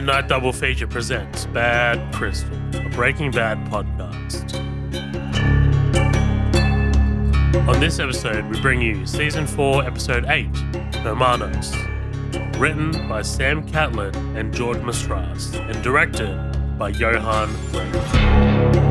Midnight Double Feature presents Bad Crystal, a Breaking Bad podcast. On this episode, we bring you Season 4, Episode 8, Hermanos, written by Sam Catlin and George Mastras, and directed by Johan Reitman.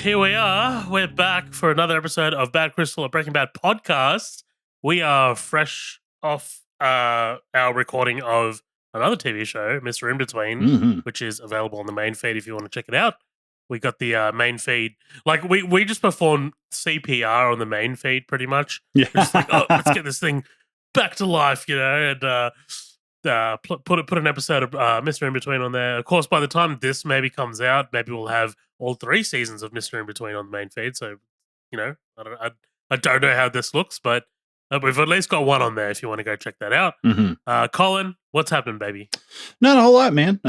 Here we are. We're back for another episode of Bad Crystal, a Breaking Bad podcast. We are fresh off our recording of another TV show, Mr. In Between, which is available on the main feed if you want to check it out. We got the main feed. Like, we just performed CPR on the main feed, pretty much. Yeah. We're just like, oh, let's get this thing back to life, you know, and put an episode of Mr. In Between on there. Of course, by the time this maybe comes out, maybe we'll have all 3 seasons of Mr. In Between on the main feed. So, you know, I don't know how this looks, but we've at least got one on there if you want to go check that out. Colin, what's happening, baby? Not a whole lot, man.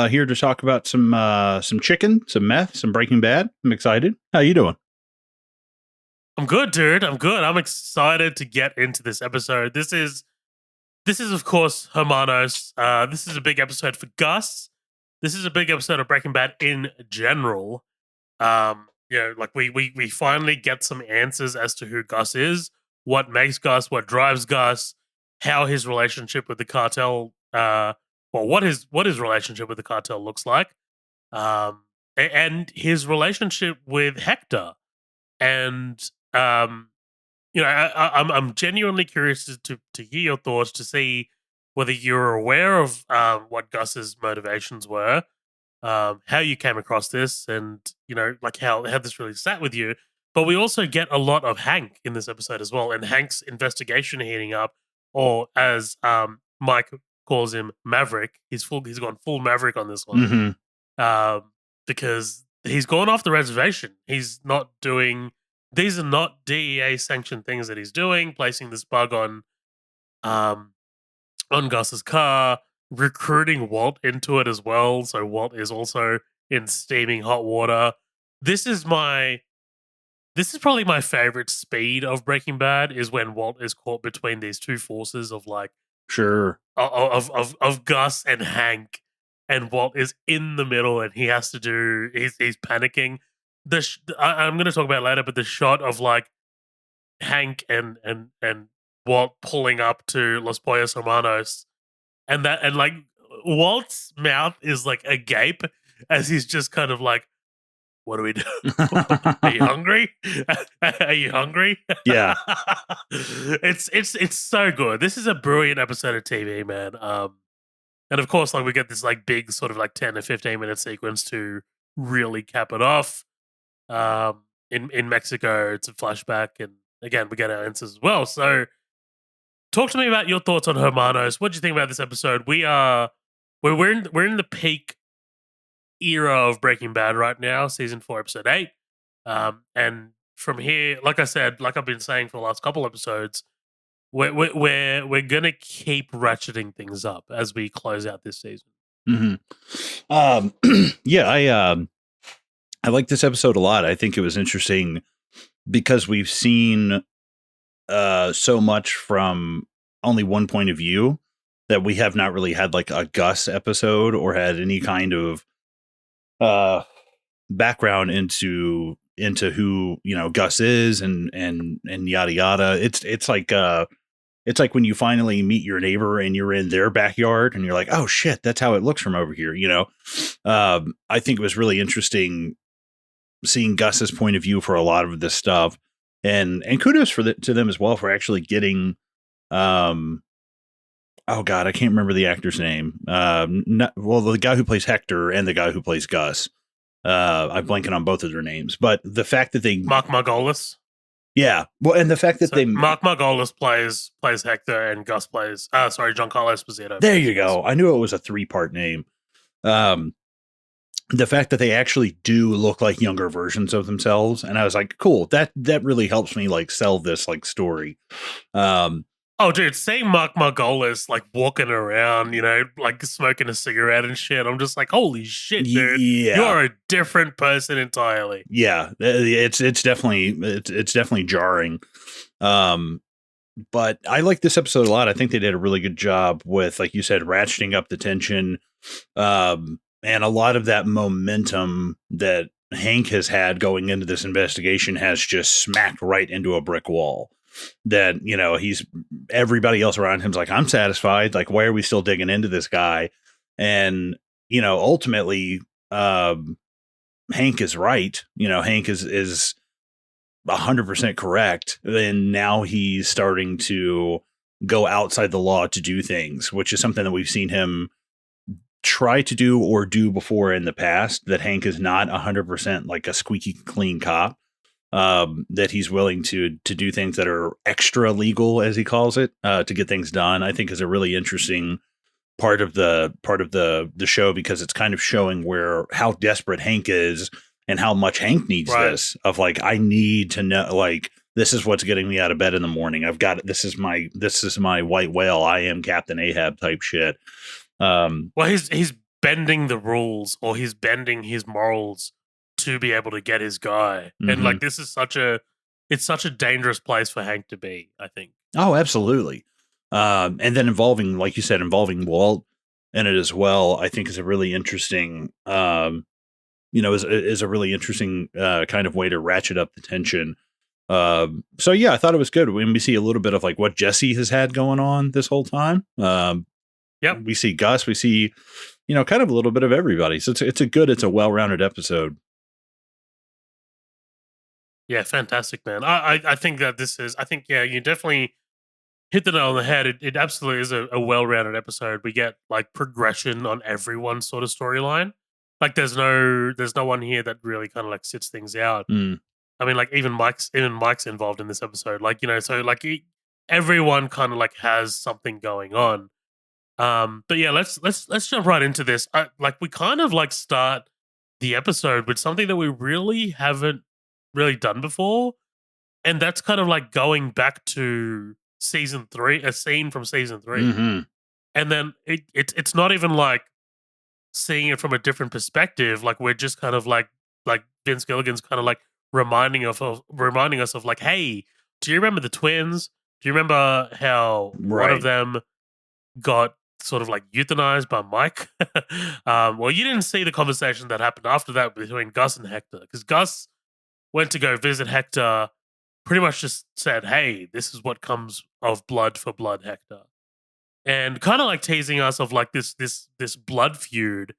Here to talk about some chicken, some meth, some Breaking Bad. I'm excited. How you doing? I'm good, dude. I'm good. I'm excited to get into this episode. This is of course Hermanos. This is a big episode for Gus. This is a big episode of Breaking Bad in general. You know, like we finally get some answers as to who Gus is, what makes Gus, what drives Gus, how his relationship with the cartel, what his relationship with the cartel looks like, and his relationship with Hector. And you know, I'm genuinely curious to hear your thoughts, to see whether you're aware of what Gus's motivations were, how you came across this, and, you know, like how this really sat with you. But we also get a lot of Hank in this episode as well, and Hank's investigation heating up, or as Mike calls him, Maverick. He's gone full Maverick on this one, because he's gone off the reservation. He's not doing. These are not DEA sanctioned things that he's doing. Placing this bug on Gus's car, recruiting Walt into it as well. So Walt is also in steaming hot water. This is probably my favorite speed of Breaking Bad, is when Walt is caught between these two forces of, like, Sure, of Gus and Hank, and Walt is in the middle and he has to do. He's panicking. I'm going to talk about it later, but the shot of, like, Hank and Walt pulling up to Los Pollos Hermanos, and like Walt's mouth is like agape as he's just kind of like, "What do we do? Are you hungry? Are you hungry?" Yeah. It's so good. This is a brilliant episode of TV, man. And of course, like, we get this, like, big sort of, like, 10 to 15 minute sequence to really cap it off. In Mexico, it's a flashback, and again, we get our answers as well. So, talk to me about your thoughts on Hermanos. What do you think about this episode? We're in the peak era of Breaking Bad right now, Season 4, Episode 8. And from here, like I said, like I've been saying for the last couple episodes, we're gonna keep ratcheting things up as we close out this season. Yeah, I like this episode a lot. I think it was interesting because we've seen so much from only one point of view that we have not really had, like, a Gus episode or had any kind of background into who, you know, Gus is and yada yada. It's like when you finally meet your neighbor and you're in their backyard and you're like, oh shit, that's how it looks from over here, you know. I think it was really interesting seeing Gus's point of view for a lot of this stuff, and kudos to them as well for actually getting oh god, I can't remember the actor's name. The guy who plays Hector and the guy who plays Gus. I'm blanking on both of their names, but the fact that they Mark Margolis. Yeah. Well, and the fact that Mark Margolis plays Hector, and Gus plays Giancarlo Esposito. There you go. I knew it was a 3-part name. The fact that they actually do look like younger versions of themselves, and I was like, cool, that really helps me like sell this like story. Oh, dude, seeing Mark Margolis like walking around, like smoking a cigarette and shit, I'm just like, holy shit, dude, yeah, you're a different person entirely. yeah, it's definitely jarring. But I like this episode a lot. I think they did a really good job with, like you said, ratcheting up the tension, and a lot of that momentum that Hank has had going into this investigation has just smacked right into a brick wall. That, he's everybody else around him's like, I'm satisfied. Like, why are we still digging into this guy? And, ultimately, Hank is right. Hank is 100% correct. And now he's starting to go outside the law to do things, which is something that we've seen him try to do or do before in the past, that Hank is not 100% like a squeaky clean cop. That he's willing to do things that are extra legal, as he calls it, to get things done, I think is a really interesting part of the show, because it's kind of showing how desperate Hank is and how much Hank needs this, of like, I need to know, like, this is what's getting me out of bed in the morning. I've got it. This is my white whale. I am Captain Ahab type shit. Well, he's bending the rules, or he's bending his morals to be able to get his guy. Mm-hmm. And like, this is such a dangerous place for Hank to be, I think. Oh, absolutely. And then involving Walt in it as well, I think is a really interesting, is a really interesting kind of way to ratchet up the tension. So yeah, I thought it was good when we see a little bit of like what Jesse has had going on this whole time. Yep. We see Gus, we see, kind of a little bit of everybody. So it's a well-rounded episode. Yeah, fantastic, man. I think that you definitely hit the nail on the head. It absolutely is a well-rounded episode. We get like progression on everyone's sort of storyline. Like there's no one here that really kind of like sits things out. I mean, like even Mike's involved in this episode. Like, so like everyone kind of like has something going on. But yeah, let's jump right into this. Like we kind of like start the episode with something that we really haven't really done before, and that's kind of like going back to season 3, a scene from season 3, and then it's not even like seeing it from a different perspective. Like we're just kind of like Vince Gilligan's kind of like reminding us of like, hey, do you remember the twins? Do you remember how one of them got sort of like euthanized by Mike? Well, you didn't see the conversation that happened after that between Gus and Hector, because Gus went to go visit Hector, pretty much just said, hey, this is what comes of blood for blood, Hector. And kind of like teasing us of like this blood feud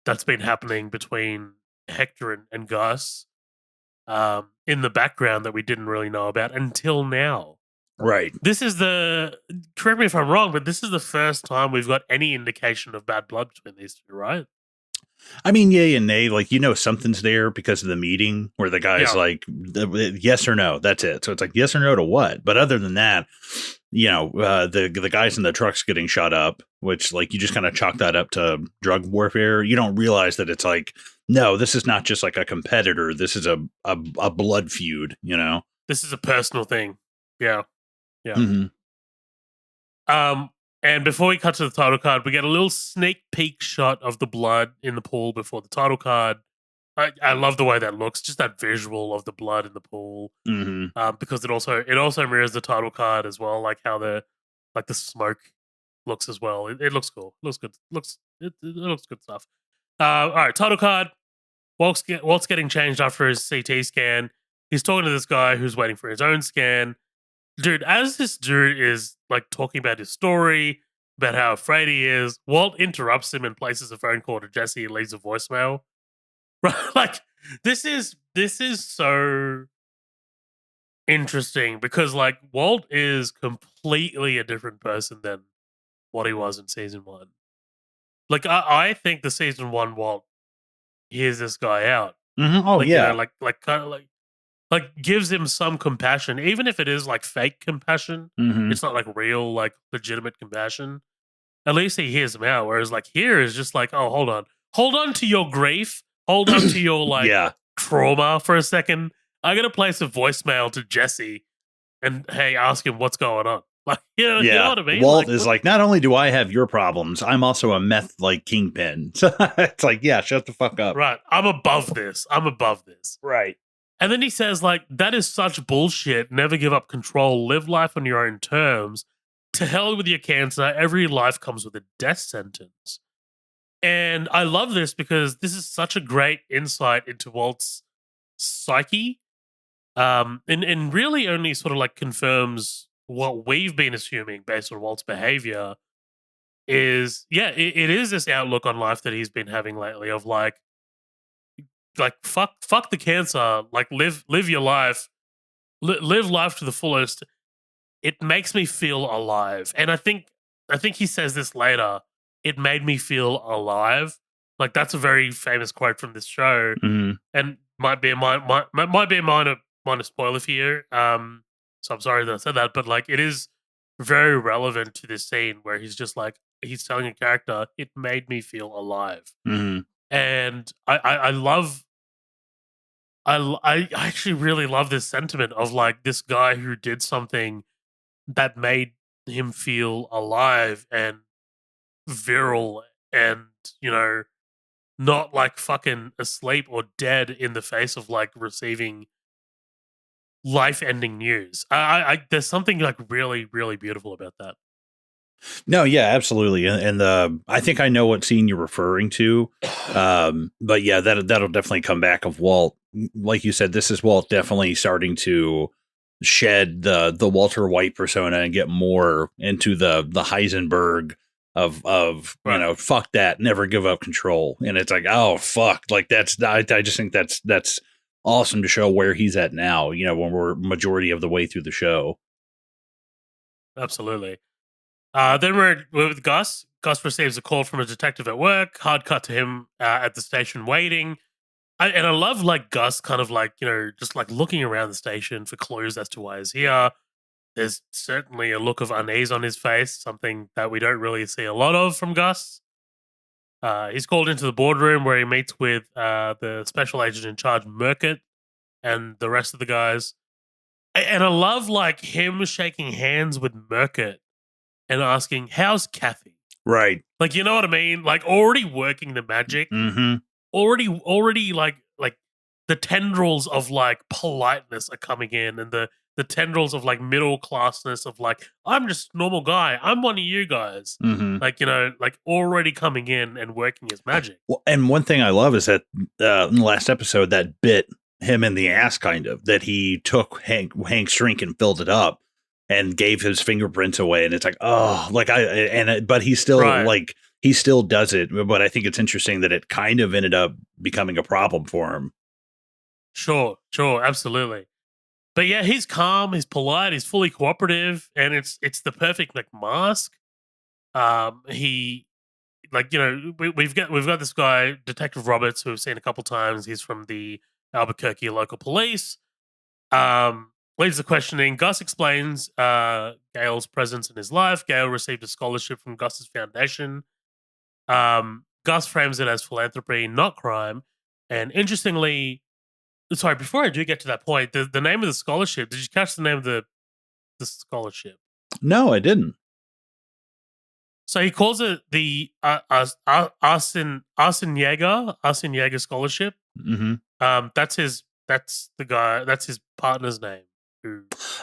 that's been happening between Hector and Gus in the background that we didn't really know about until now. Right. This is correct me if I'm wrong, but this is the first time we've got any indication of bad blood between these two, right? I mean, yay and nay, like, something's there because of the meeting where the guy's like, yes or no, that's it. So it's like, yes or no to what? But other than that, the guys in the trucks getting shot up, which like, you just kind of chalk that up to drug warfare. You don't realize that it's like, no, this is not just like a competitor. This is a blood feud, This is a personal thing. Yeah. Yeah. Mm-hmm. And before we cut to the title card, we get a little sneak peek shot of the blood in the pool before the title card. I love the way that looks, just that visual of the blood in the pool, because it also mirrors the title card as well, like how the smoke looks as well. It looks cool. It looks good. It looks good stuff. All right, title card. Walt's getting changed after his CT scan. He's talking to this guy who's waiting for his own scan. Dude, as this dude is like talking about his story, about how afraid he is, Walt interrupts him and places a phone call to Jesse and leaves a voicemail. Right? Like this is so interesting because like Walt is completely a different person than what he was in season 1. Like I think the season 1 Walt hears this guy out. Oh, like, yeah. Like kind of like gives him some compassion, even if it is like fake compassion. It's not like real, like legitimate compassion. At least he hears him out. Whereas like here is just like, oh, hold on, hold on to your grief. Hold on to your like Yeah. trauma for a second. I'm gonna place a voicemail to Jesse and hey, ask him what's going on. Like, you know what I mean? Walt is like, not only do I have your problems, I'm also a meth like kingpin. So it's like, yeah, shut the fuck up. Right. I'm above this. I'm above this. Right. And then he says, like, that is such bullshit. Never give up control. Live life on your own terms. To hell with your cancer. Every life comes with a death sentence. And I love this because this is such a great insight into Walt's psyche. And really only sort of like confirms what we've been assuming based on Walt's behavior is, yeah, it is this outlook on life that he's been having lately of like fuck the cancer, like live your life, live life to the fullest. It makes me feel alive, and I think he says this later. It made me feel alive. Like that's a very famous quote from this show, and might be a minor spoiler for you. So I'm sorry that I said that, but like it is very relevant to this scene where he's just like he's telling a character, "It made me feel alive," and I love. I actually really love this sentiment of like this guy who did something that made him feel alive and virile and, you know, not like fucking asleep or dead in the face of like receiving life-ending news. I there's something like really, really beautiful about that. No, yeah, absolutely, and I think I know what scene you're referring to, but yeah, that'll definitely come back of Walt. Like you said, this is Walt definitely starting to shed the Walter White persona and get more into the Heisenberg of Right. you know, fuck that, never give up control, and it's like, oh fuck, like that's I just think that's awesome to show where he's at now. You know, when we're majority of the way through the show. Absolutely. Then we're with Gus. Gus receives a call from a detective at work. Hard cut to him at the station waiting. And I love like Gus kind of like, you know, just like looking around the station for clues as to why he's here. There's certainly a look of unease on his face, something that we don't really see a lot of from Gus. He's called into the boardroom where he meets with the special agent in charge, Merkett, and the rest of the guys. And I love like him shaking hands with Merkett and asking, "How's Kathy?" Right. Like, you know what I mean? Like already working the magic, already like the tendrils of like politeness are coming in, and the tendrils of like middle classness of like I'm just a normal guy. I'm one of you guys. Like, you know, like already coming in and working his magic. Well, and one thing I love is that in the last episode that bit him in the ass, kind of, that he took Hank's drink and filled it up and gave his fingerprints away, and it's like, oh, like but he still like he still does it. But I think it's interesting that it kind of ended up becoming a problem for him. Sure, absolutely. But yeah, he's calm, he's polite, he's fully cooperative, and it's the perfect like mask. He like, you know, we've got this guy, Detective Roberts, who we've seen a couple times. He's from the Albuquerque local police. Leads the questioning. Gus explains Gail's presence in his life. Gail received a scholarship from Gus's foundation. Gus frames it as philanthropy, not crime. And interestingly, sorry, before I do get to that point, the name of the scholarship, did you catch the name of the scholarship? No, I didn't. So he calls it the Arsene Jäger Scholarship. That's his partner's name.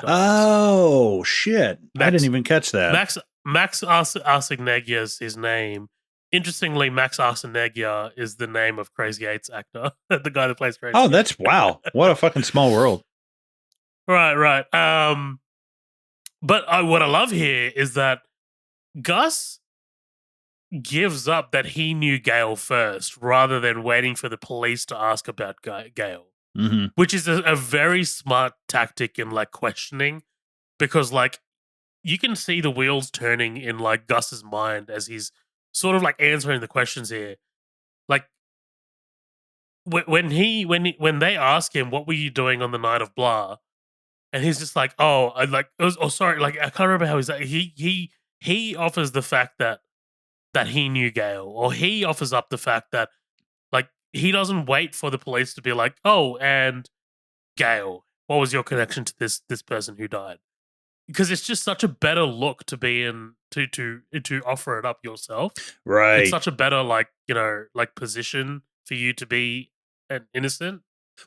Oh shit! I didn't even catch that. Max Arseneggia is his name. Interestingly, Max Arseneggia is the name of Crazy Eight's actor, the guy that plays Crazy. Oh, that's wow! What a fucking small world. Right. But what I love here is that Gus gives up that he knew Gail first rather than waiting for the police to ask about Gail, which is a very smart tactic in like questioning, because like you can see the wheels turning in like Gus's mind as he's sort of like answering the questions here. Like when they ask him, "What were you doing on the night of blah?" and he's just like, sorry, like I can't remember how he's like, he offers the fact that that he knew Gale, or he offers up the fact that like he doesn't wait for the police to be like, oh, and Gale, what was your connection to this person who died? Because it's just such a better look to be in to offer it up yourself. It's Right. such a better like position for you to be an innocent.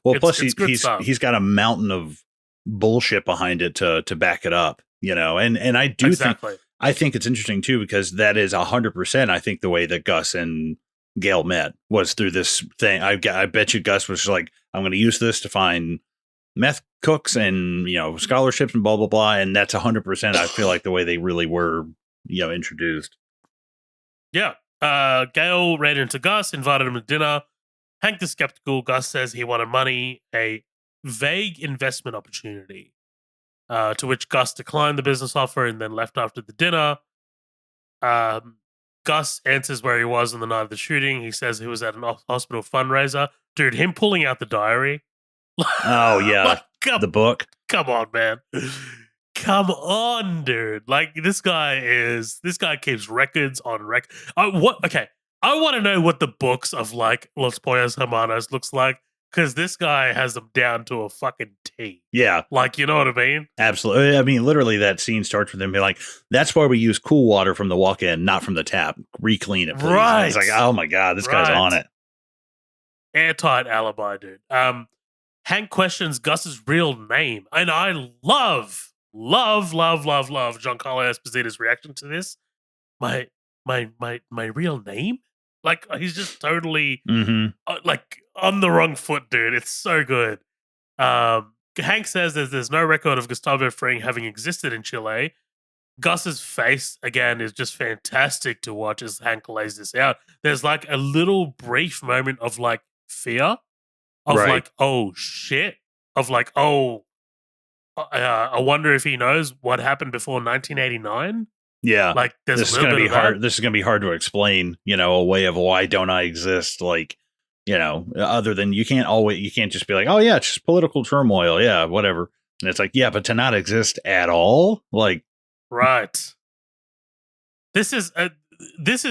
Well, It's plus it's good stuff. he's got a mountain of bullshit behind it to back it up, and Exactly. I think it's interesting too, because that is 100%. I think the way that Gus and Gail met was through this thing. I bet you Gus was like, I'm going to use this to find meth cooks and scholarships and blah blah blah, and that's 100%. I feel like the way they really were introduced. Yeah. Gail ran into Gus, invited him to dinner. Hank the skeptical. Gus says he wanted money, a vague investment opportunity. To which Gus declined the business offer and then left after the dinner. Gus answers where he was on the night of the shooting. He says he was at an hospital fundraiser. Dude, him pulling out the diary. Oh yeah, the book. Come on, man. Come on, dude. Like this guy keeps records on record. Okay, I want to know what the books of like Los Pollos Hermanos looks like, because this guy has them down to a fucking T. Yeah. Like, you know what I mean? Absolutely. I mean, literally that scene starts with him being like, that's why we use cool water from the walk-in, not from the tap. Re-clean it, please. Right. And it's like, oh my God, this guy's on it. Airtight alibi, dude. Hank questions Gus's real name. And I love Giancarlo Esposito's reaction to this. My real name? Like, he's just totally like on the wrong foot, dude. It's so good. Hank says there's no record of Gustavo Fring having existed in Chile. Gus's face, again, is just fantastic to watch as Hank lays this out. There's like a little brief moment of like fear, of like, oh shit, of like, oh, I wonder if he knows what happened before 1989. Yeah, like there's this is going to be hard. This is going to be hard to explain. A way of why don't I exist? Like, other than you can't just be like, oh yeah, it's just political turmoil. Yeah, whatever. And it's like, yeah, but to not exist at all, like, right. This is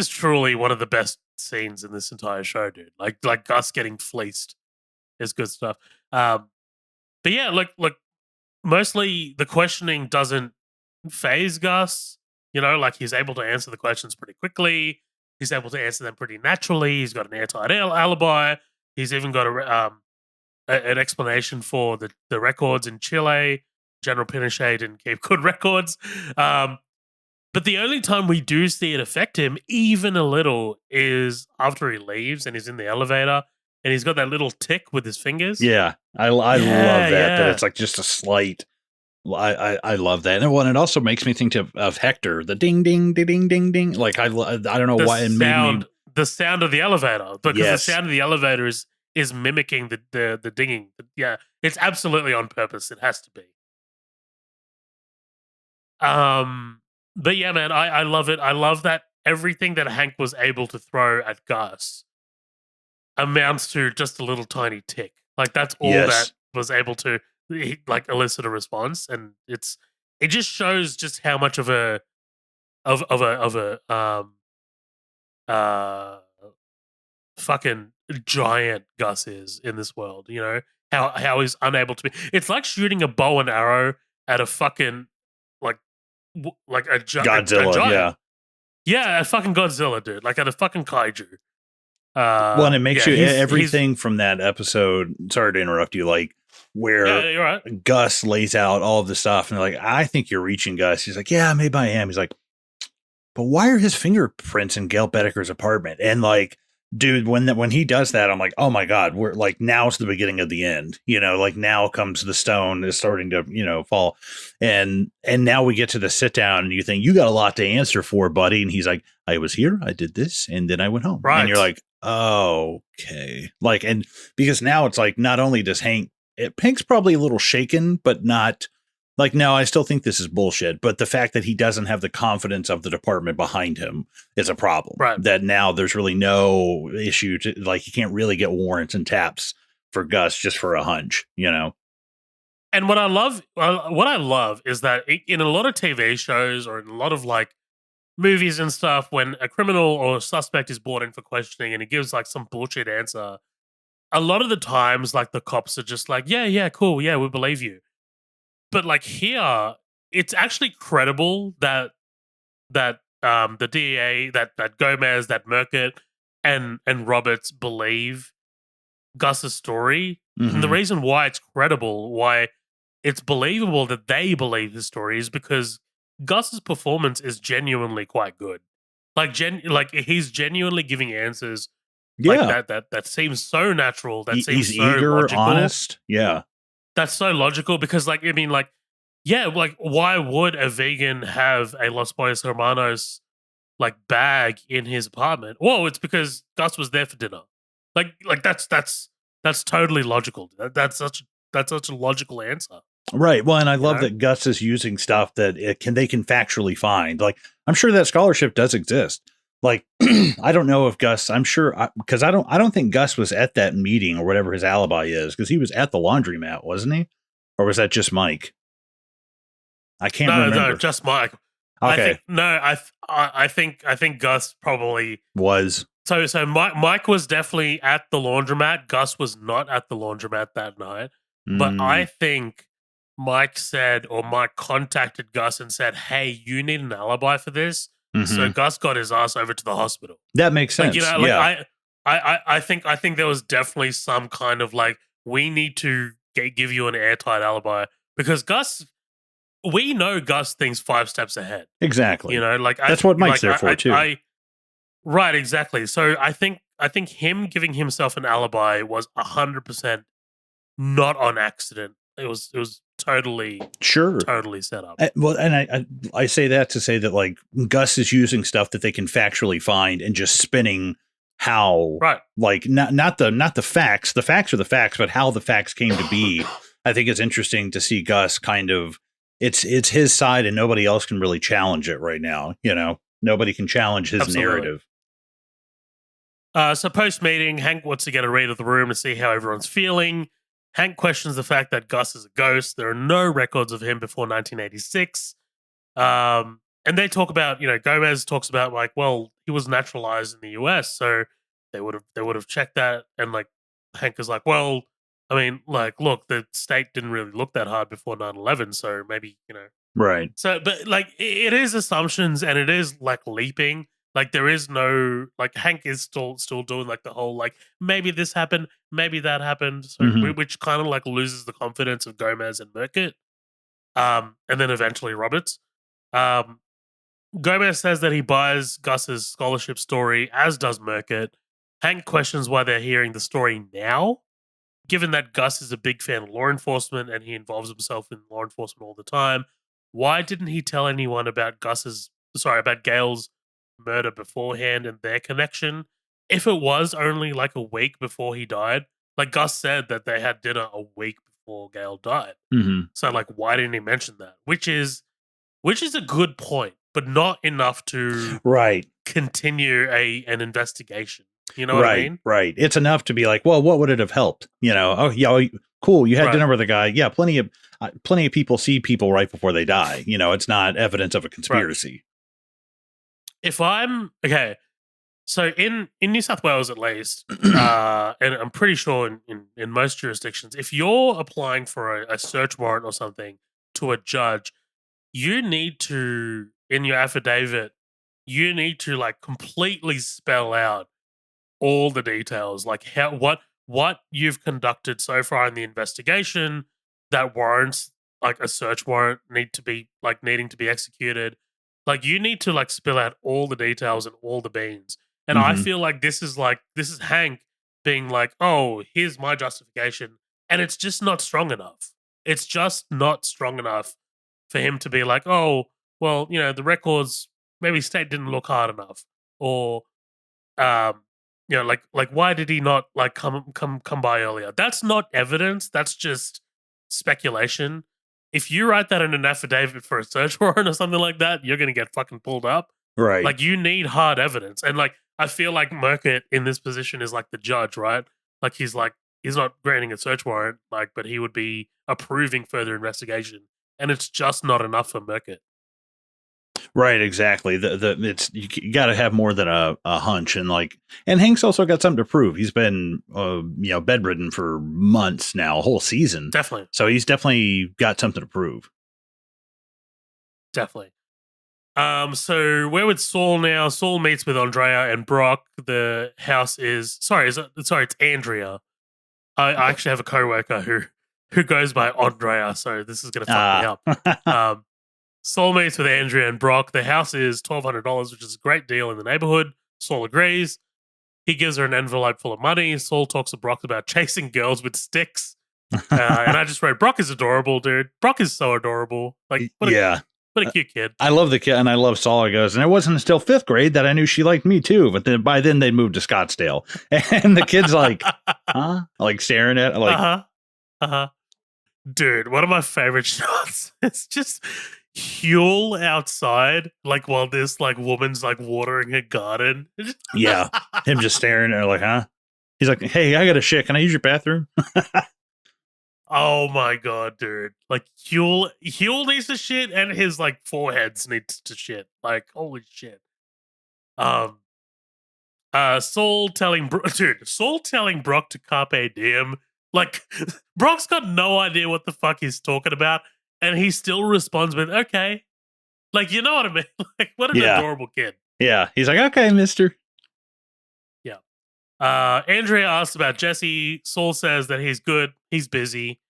truly one of the best scenes in this entire show, dude. Like Gus getting fleeced is good stuff. But yeah, like mostly the questioning doesn't phase Gus. Like he's able to answer the questions pretty quickly. He's able to answer them pretty naturally. He's got an airtight alibi. He's even got an explanation for the records in Chile. General Pinochet didn't keep good records. But the only time we do see it affect him even a little is after he leaves and he's in the elevator and he's got that little tick with his fingers. Yeah, I love that. That it's like just a slight. I love that, and it also makes me think of Hector, the ding ding ding ding ding ding. Like I don't know why it made me the sound of the elevator, because the sound of the elevator is mimicking the dinging. Yeah, it's absolutely on purpose. It has to be. But yeah, man, I love it. I love that everything that Hank was able to throw at Gus amounts to just a little tiny tick. Like that's all that was able to like elicit a response, and it just shows just how much of a fucking giant Gus is in this world. How he's unable to be. It's like shooting a bow and arrow at a fucking like a Godzilla. A giant. Yeah, a fucking Godzilla, dude. Like at a fucking kaiju. Well, and it makes you everything from that episode. Sorry to interrupt you. Like where you're right. Gus lays out all of the stuff, and they're like, "I think you're reaching, Gus." He's like, "Yeah, maybe I am." He's like, "But why are his fingerprints in Gail Bedeker's apartment?" And like, dude, when he does that, I'm like, "Oh my God, we're like now's the beginning of the end." Like now comes the stone is starting to fall, and now we get to the sit down, and you think you got a lot to answer for, buddy. And he's like, "I was here, I did this, and then I went home." Right. And you're like, "Oh, okay." Like, and because now it's like not only does Hank's probably a little shaken, but not like, no, I still think this is bullshit. But the fact that he doesn't have the confidence of the department behind him is a problem. Right. That now there's really no issue to like, he can't really get warrants and taps for Gus just for a hunch, And what I love is that in a lot of TV shows or in a lot of like movies and stuff, when a criminal or a suspect is brought in for questioning and he gives like some bullshit answer, a lot of the times like the cops are just like, yeah, cool, yeah, we believe you. But like here, it's actually credible that the DEA, that Gomez, that Merkett, and Roberts believe Gus's story. And the Hmm. reason why it's credible, why it's believable that they believe his story, is because Gus's performance is genuinely quite good. Like he's genuinely giving answers like Yeah. that seems so natural, that seems He's so eager, logical. honest. Yeah. That's so logical because like I mean like yeah, like why would a vegan have a Los Pollos Hermanos like bag in his apartment? Well, it's because Gus was there for dinner. Like that's totally logical. That's such a logical answer. Right. Well, and I You love know? that Gus is using stuff that they can factually find. Like, I'm sure that scholarship does exist. Like, I don't know if Gus. I'm sure because I don't think Gus was at that meeting or whatever his alibi is, because he was at the laundromat, wasn't he? Or was that just Mike? I can't No, remember. just Mike. I Okay, think no, I think Gus probably was. so Mike was definitely at the laundromat. Gus was not at the laundromat that night. But I Mm, think Mike said, or Mike contacted Gus and said, "Hey, you need an alibi for this." So hmm. Gus got his ass over to the hospital. That makes Like sense. Yeah. I think there was definitely some kind of like we need to give you an airtight alibi because Gus, we know Gus thinks 5 steps ahead. You Exactly. know, That's what Mike's there for too. right, exactly. So I think him giving himself an alibi was 100% not on accident. It was Sure. totally set up. Well, and I say that to say that like Gus is using stuff that they can factually find and just spinning how Right. like not the facts. The facts are the facts, but how the facts came to be. I think it's interesting to see Gus kind of it's his side and nobody else can really challenge it right now. You know, nobody can challenge his Absolutely. narrative. So post meeting, Hank wants to get a read of the room to see how everyone's feeling. Hank questions the fact that Gus is a ghost. There are no records of him before 1986. And they talk about, Gomez talks about like, well, he was naturalized in the US, so they would have checked that. And like Hank is like, well, I mean, like, look, the state didn't really look that hard before 9/11, so maybe Right. so, but like it is assumptions and it is like leaping. Like there is no like Hank is still doing like the whole like maybe this happened, maybe that happened. So Hmm. which kind of like loses the confidence of Gomez and Merkett. And then eventually Roberts. Um, Gomez says that he buys Gus's scholarship story, as does Merkett. Hank questions why they're hearing the story now, given that Gus is a big fan of law enforcement and he involves himself in law enforcement all the time, why didn't he tell anyone about about Gail's murder beforehand and their connection? If it was only like a week before he died, like Gus said that they had dinner a week before Gail died. Hmm. So like why didn't he mention that? Which is a good point, but not enough to Right. continue an investigation. You know what I Right, mean? right. It's enough to be like, well, what would it have helped? You know, oh yeah, cool. You had Right. dinner with a guy. Yeah, plenty of people see people right before they die. You know, it's not evidence of a Right. conspiracy. If I'm okay, so in New South Wales at least, and I'm pretty sure in most jurisdictions, if you're applying for a search warrant or something to a judge, you need to in your affidavit, you need to like completely spell out all the details, like what you've conducted so far in the investigation that warrants like a search warrant needing to be executed. Like you need to like spill out all the details and all the beans. And I Hmm. feel like this is Hank being like, "Oh, here's my justification," and it's just not strong enough. It's just not strong enough for him to be like, "Oh, well, the records maybe state didn't look hard enough," or um like why did he not like come by earlier? That's not evidence, that's just speculation. If you write that in an affidavit for a search warrant or something like that, you're going to get fucking pulled up. Right. Like you need hard evidence, and like I feel like Merkett in this position is like the judge, right? Like he's not granting a search warrant, like, but he would be approving further investigation, and it's just not enough for Merkett. Right, exactly. It's you got to have more than a hunch, and Hank's also got something to prove. He's been bedridden for months now, a whole season. Definitely. So he's definitely got something to prove. Definitely. So we're with Saul now. Saul meets with Andrea and Brock. The house is it's Andrea. I actually have a coworker who goes by Andrea, so this is gonna fuck me up. Saul meets with Andrea and Brock. The house is $1,200, which is a great deal in the neighborhood. Saul agrees. He gives her an envelope full of money. Saul talks to Brock about chasing girls with sticks. And I just wrote, Brock is adorable, dude. Brock is so adorable. Like, what a cute kid. I love the kid, and I love Saul. He goes, and it wasn't until 5th grade that I knew she liked me too. But then by then they'd moved to Scottsdale, and the kid's like, huh? Like staring at, like, Dude, one of my favorite shots. It's just Huel outside, like while this like woman's like watering her garden. Yeah, him just staring at her, like, huh? He's like, hey, I got a shit. Can I use your bathroom? Oh my god, dude! Like Huel needs to shit, and his like foreheads needs to shit. Like holy shit. Saul telling Brock to carpe diem. Like Brock's got no idea what the fuck he's talking about, and he still responds with "Okay." Like you know what I mean? Like what an adorable kid. Yeah, he's like, "Okay, Mister." Andrea asks about Jesse. Saul says that he's good. He's busy.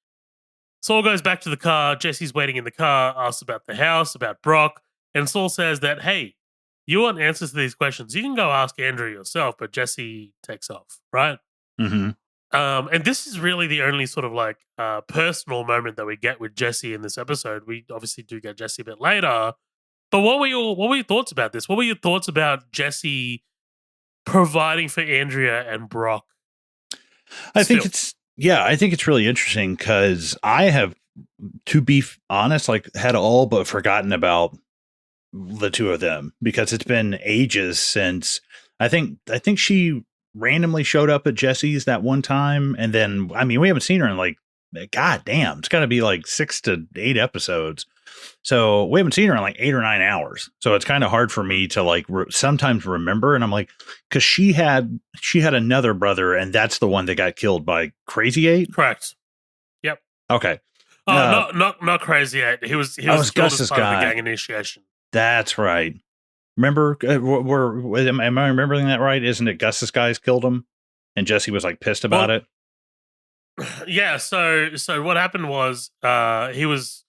Saul goes back to the car. Jesse's waiting in the car, asks about the house, about Brock. And Saul says that, hey, you want answers to these questions. You can go ask Andrea yourself, but Jesse takes off, right? Mm-hmm. And this is really the only sort of like personal moment that we get with Jesse in this episode. We obviously do get Jesse a bit later. But what were your thoughts about this? What were your thoughts about Jesse providing for Andrea and Brock? I think it's really interesting because I have, to be honest, like had all but forgotten about the two of them because it's been ages since I think she randomly showed up at Jesse's that one time. And then, I mean, we haven't seen her in like, god damn, it's got to be like 6 to 8 episodes. So we haven't seen her in like 8 or 9 hours. So it's kind of hard for me to like sometimes remember. And I'm like, because she had another brother, and that's the one that got killed by Crazy 8. Correct. Yep. Okay. Not Crazy 8. He was killed Gus's as part guy. of the gang initiation. That's right. Remember, am I remembering that right? Isn't it Gus's guys killed him, and Jesse was like pissed about it? Yeah. So what happened was, he was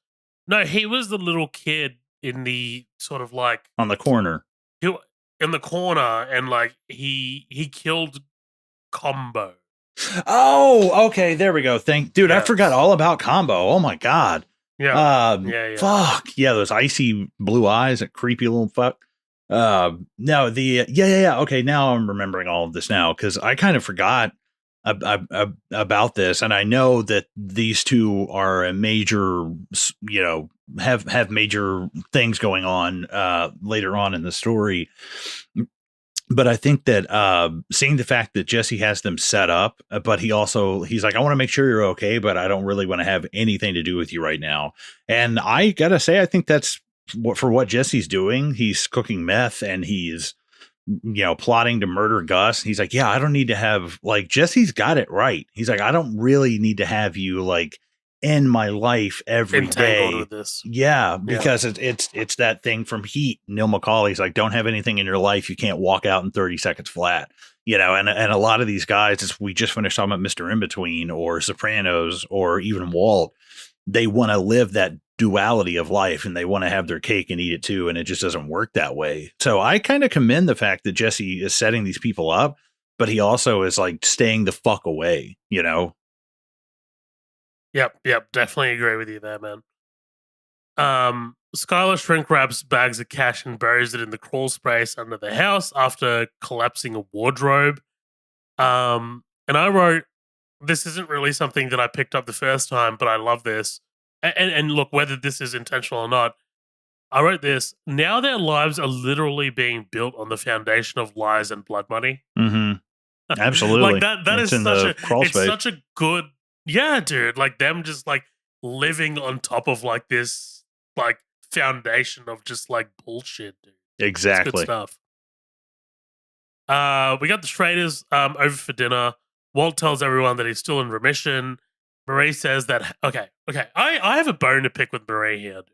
the little kid in the sort of like on the corner. In the corner, and like he killed Combo. Oh, okay. There we go. Dude, I forgot all about Combo. Oh my god. Yeah. Fuck. Yeah, those icy blue eyes, that creepy little fuck. No, okay, now I'm remembering all of this now because I kind of forgot about this, and I know that these two are a major, have major things going on later on in the story. But I think that seeing the fact that Jesse has them set up, but he's like, I want to make sure you're okay, but I don't really want to have anything to do with you right now. And I got to say, I think that's for what Jesse's doing. He's cooking meth and he's, plotting to murder Gus. He's like, yeah, I don't need to have, like, Jesse's got it right. He's like, I don't really need to have you like in my life every day. With this. Yeah, because it's that thing from Heat. Neil McCauley's like, don't have anything in your life you can't walk out in 30 seconds flat. And a lot of these guys, we just finished talking about Mr. In Between or Sopranos or even Walt. They want to live that duality of life and they want to have their cake and eat it too. And it just doesn't work that way. So I kind of commend the fact that Jesse is setting these people up, but he also is like staying the fuck away, Yep, definitely agree with you there, man. Skylar shrink wraps bags of cash and buries it in the crawl space under the house after collapsing a wardrobe. And I wrote, this isn't really something that I picked up the first time, but I love this. And look, whether this is intentional or not, I wrote this. Now their lives are literally being built on the foundation of lies and blood money. Mm-hmm. Absolutely. Like that is such a good. Yeah, dude, like them just like living on top of like this like foundation of just like bullshit, dude. It's good Exactly. stuff. We got the traders over for dinner. Walt tells everyone that he's still in remission. Marie says that okay. I have a bone to pick with Marie here, dude.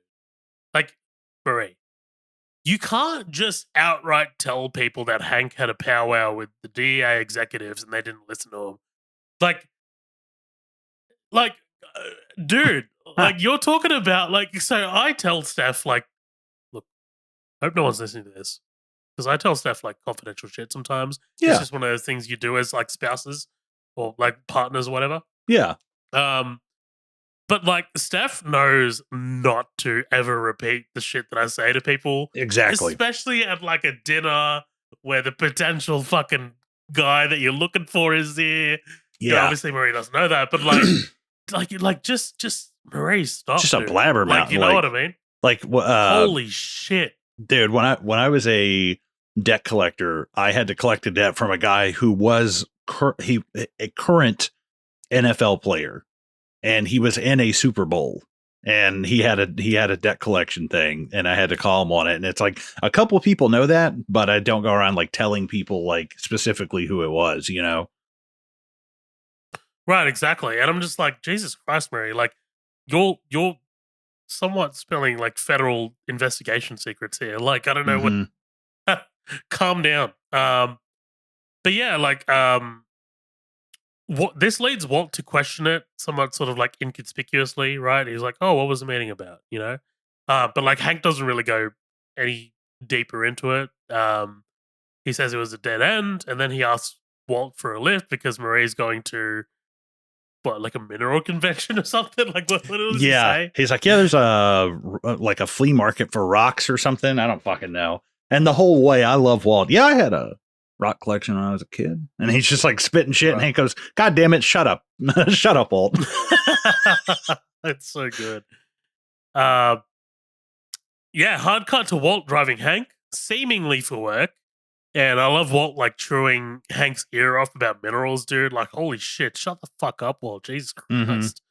Like, Marie, you can't just outright tell people that Hank had a powwow with the DEA executives and they didn't listen to him. Like, like, dude, like you're talking about like. So I tell Steph like, look, I hope no one's listening to this because I tell Steph like confidential shit sometimes. It's Yeah. just one of those things you do as like spouses or like partners or whatever. Yeah. But like Steph knows not to ever repeat the shit that I say to people, Exactly. especially at like a dinner where the potential fucking guy that you're looking for is there. You know, Yeah. obviously Marie doesn't know that, but like, just Marie, stop. Just a dude. blabbermouth. Like, you know what I mean? Like, Holy shit, dude, when I was a debt collector, I had to collect a debt from a guy who was a current NFL player, and he was in a Super Bowl, and he had a debt collection thing, and I had to call him on it. And it's like a couple of people know that, but I don't go around like telling people like specifically who it was, you know? right? Exactly. And I'm just like, Jesus Christ, Marie, like you're somewhat spilling like federal investigation secrets here. Like, I don't know what. Mhm. Calm down. But yeah, like what this leads Walt to question it somewhat sort of like inconspicuously, right? He's like, "Oh, what was the meeting about?" You know, but like Hank doesn't really go any deeper into it. He says it was a dead end, and then he asks Walt for a lift because Marie's going to what, like a mineral convention or something. Like, what does he Yeah. say? He's like, yeah, there's like a flea market for rocks or something. I don't fucking know. And the whole way, I love Walt. Yeah, I had a rock collection when I was a kid. And he's just like spitting shit. And Right. Hank goes, God damn it, shut up. Shut up, Walt. It's so good. Yeah, hard cut to Walt driving Hank, seemingly for work. And I love Walt like chewing Hank's ear off about minerals, dude. Like, holy shit, shut the fuck up, Walt. Jesus Mhm. Christ.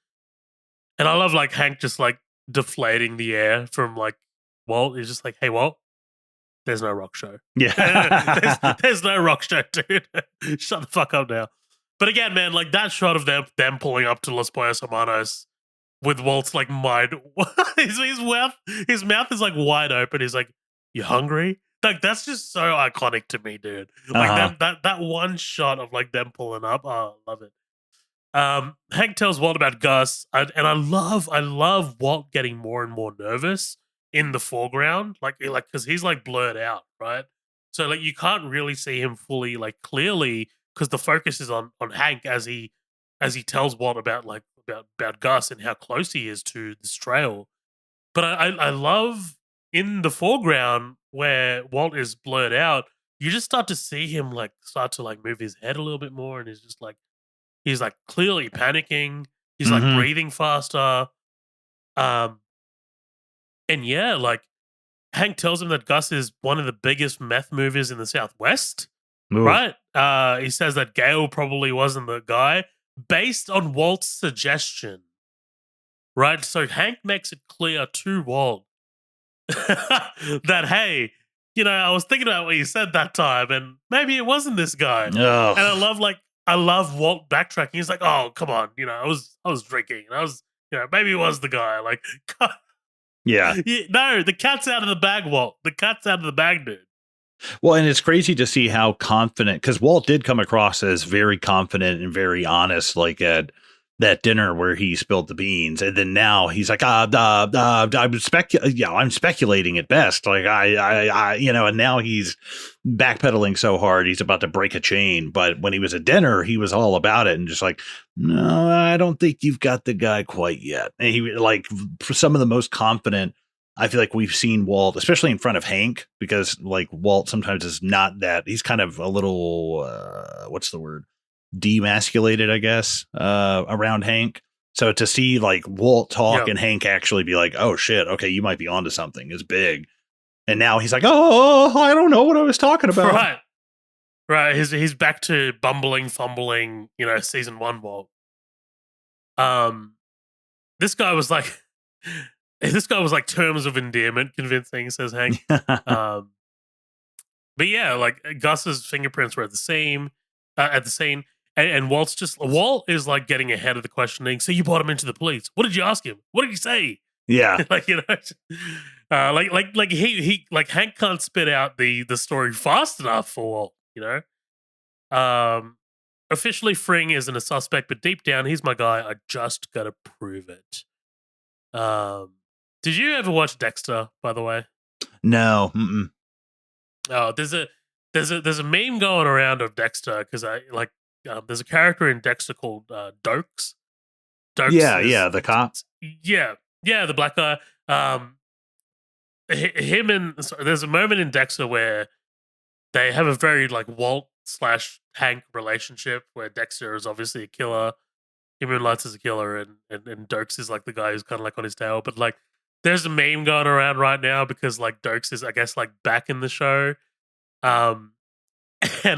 And I love like Hank just like deflating the air from like Walt. He's just like, hey, Walt, there's no rock show. Yeah. there's no rock show, dude. Shut the fuck up now. But again, man, like that shot of them pulling up to Los Pollos Hermanos with Walt's like mind, his mouth is like wide open. He's like, "You hungry?" Like that's just so iconic to me, dude. Like Uh-huh. that one shot of like them pulling up. Oh, I love it. Hank tells Walt about Gus, and I love Walt getting more and more nervous in the foreground, like because he's like blurred out, right? So like you can't really see him fully, like clearly, because the focus is on Hank as he tells Walt about like about Gus and how close he is to this trail. But I love in the foreground where Walt is blurred out, you just start to see him like start to like move his head a little bit more, and he's like clearly panicking. He's like Mhm. breathing faster. Um, and yeah, like Hank tells him that Gus is one of the biggest meth movers in the Southwest, Ooh. right? He says that Gale probably wasn't the guy based on Walt's suggestion, right? So Hank makes it clear to Walt that, hey, I was thinking about what you said that time, and maybe it wasn't this guy. Ugh. And I love Walt backtracking. He's like, "Oh, come on, I was drinking, and I was, maybe it was the guy." Like, Yeah. no, the cat's out of the bag, Walt. The cat's out of the bag, dude. Well, and it's crazy to see how confident, because Walt did come across as very confident and very honest, like at that dinner where he spilled the beans, and then now he's like, I'm speculating at best, like and now he's backpedaling so hard he's about to break a chain. But when he was at dinner, he was all about it and just like, no, I don't think you've got the guy quite yet. And he like for some of the most confident I feel like we've seen Walt, especially in front of Hank, because like Walt sometimes is not that. He's kind of a little, what's the word? Demasculated, I guess, around Hank. So to see like Walt talk Yeah, and Hank actually be like, oh shit, okay, you might be onto something is big. And now he's like, oh, I don't know what I was talking about. right, right. He's back to bumbling, fumbling. Season one Walt. This guy was like, this guy was like terms of endearment convincing, says Hank. Um, but yeah, like Gus's fingerprints were at the same at the scene, and Walt is like getting ahead of the questioning. So you brought him into the police. What did you ask him? What did he say? Yeah. Like like he like Hank can't spit out the story fast enough for Walt. Officially Fring isn't a suspect, but deep down he's my guy. I just gotta prove it. Did you ever watch Dexter? By the way, No. Mm-mm. oh, there's a meme going around of Dexter because I like there's a character in Dexter called Dokes. Yeah, the cop. Yeah, the black guy. Him and there's a moment in Dexter where they have a very like Walt / Hank relationship where Dexter is obviously a killer. He moonlights as a killer, and Dokes is like the guy who's kind of like on his tail. But like, there's a meme going around right now because like Dokes is, I guess, like back in the show, and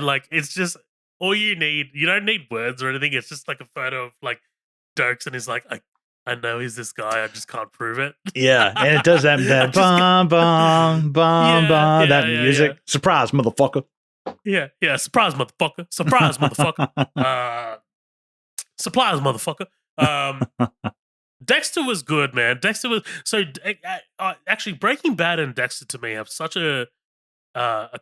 like it's just all you need. You don't need words or anything. It's just like a photo of like Dokes, and he's like, I know he's this guy. I just can't prove it. Yeah, and it does that bum bum bum bum that music. Yeah. Surprise, motherfucker. Yeah. Surprise, motherfucker. Surprise, motherfucker. Supplies, motherfucker. Dexter was good, man. Dexter was actually Breaking Bad and Dexter to me have such a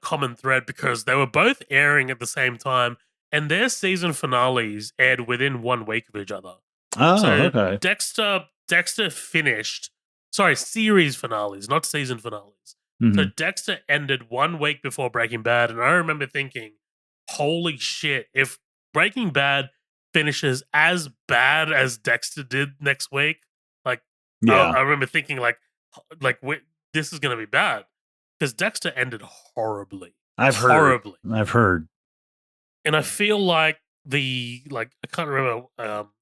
common thread because they were both airing at the same time, and their season finales aired within 1 week of each other. Oh, okay. Dexter finished. Sorry, series finales, not season finales. Mm-hmm. So Dexter ended 1 week before Breaking Bad, and I remember thinking, "Holy shit! If Breaking Bad finishes as bad as Dexter did next week, like, yeah, I remember thinking, this is going to be bad because Dexter ended horribly. I've heard, and I feel like I can't remember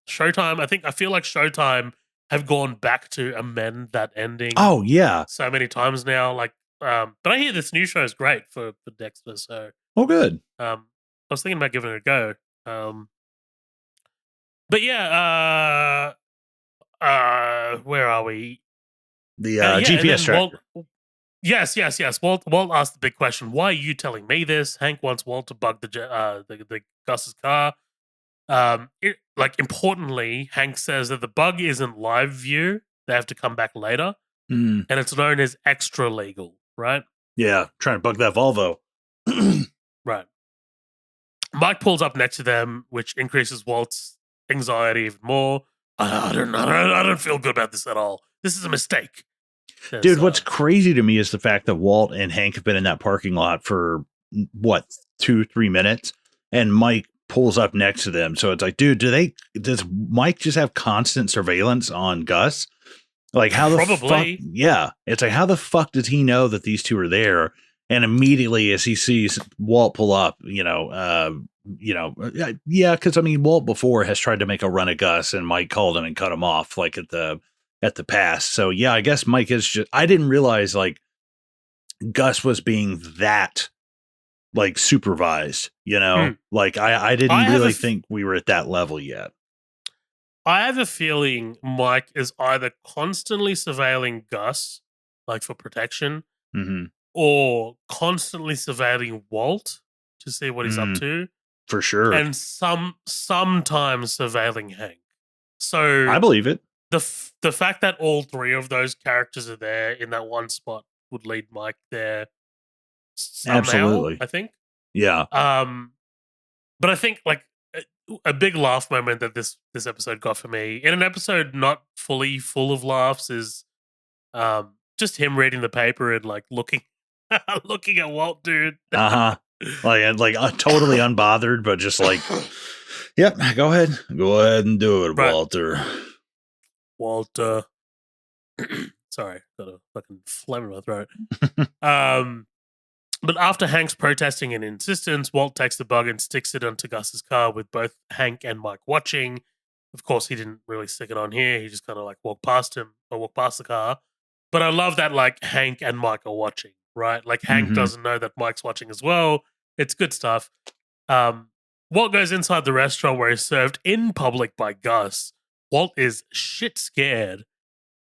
Showtime. I feel like Showtime have gone back to amend that ending. Oh yeah, so many times now. Like, but I hear this new show is great for Dexter. So, good. I was thinking about giving it a go. But yeah, where are we? The GPS tracker. Yes. Walt asked the big question: why are you telling me this? Hank wants Walt to bug the Gus's car. Importantly, Hank says that the bug isn't live view; they have to come back later, and it's known as extra legal, right? Yeah, trying to bug that Volvo. Right. Mike pulls up next to them, which increases Walt's anxiety even more. I don't feel good about this at all. This is a mistake. Dude, what's crazy to me is the fact that Walt and Hank have been in that parking lot for 2-3 minutes, and Mike pulls up next to them. So it's like, dude, does Mike just have constant surveillance on Gus? Like, how the fuck? Yeah, it's like, how the fuck does he know that these two are there? And immediately as he sees Walt pull up, yeah, because I mean, Walt before has tried to make a run at Gus, and Mike called him and cut him off, like at the pass. So yeah, I guess Mike is just. I didn't realize like Gus was being that like supervised. Like I didn't really think we were at that level yet. I have a feeling Mike is either constantly surveilling Gus, like for protection, or constantly surveilling Walt to see what he's up to. For sure. And sometimes surveilling Hank. So I believe it. The fact that all three of those characters are there in that one spot would lead Mike there somehow, absolutely, I think. Yeah. But I think like a big laugh moment that this episode got for me, in an episode not fully full of laughs, is just him reading the paper and like looking at Walt, dude. Like totally unbothered, but just like, yep, go ahead and do it, right. Walter. Sorry, got a fucking phlegm in my throat. But after Hank's protesting and insistence, Walt takes the bug and sticks it onto Gus's car with both Hank and Mike watching. Of course, he didn't really stick it on here. He just kind of like walked past the car. But I love that like Hank and Mike are watching, right? Like Hank doesn't know that Mike's watching as well. It's good stuff. Walt goes inside the restaurant where he's served in public by Gus. Walt is shit scared.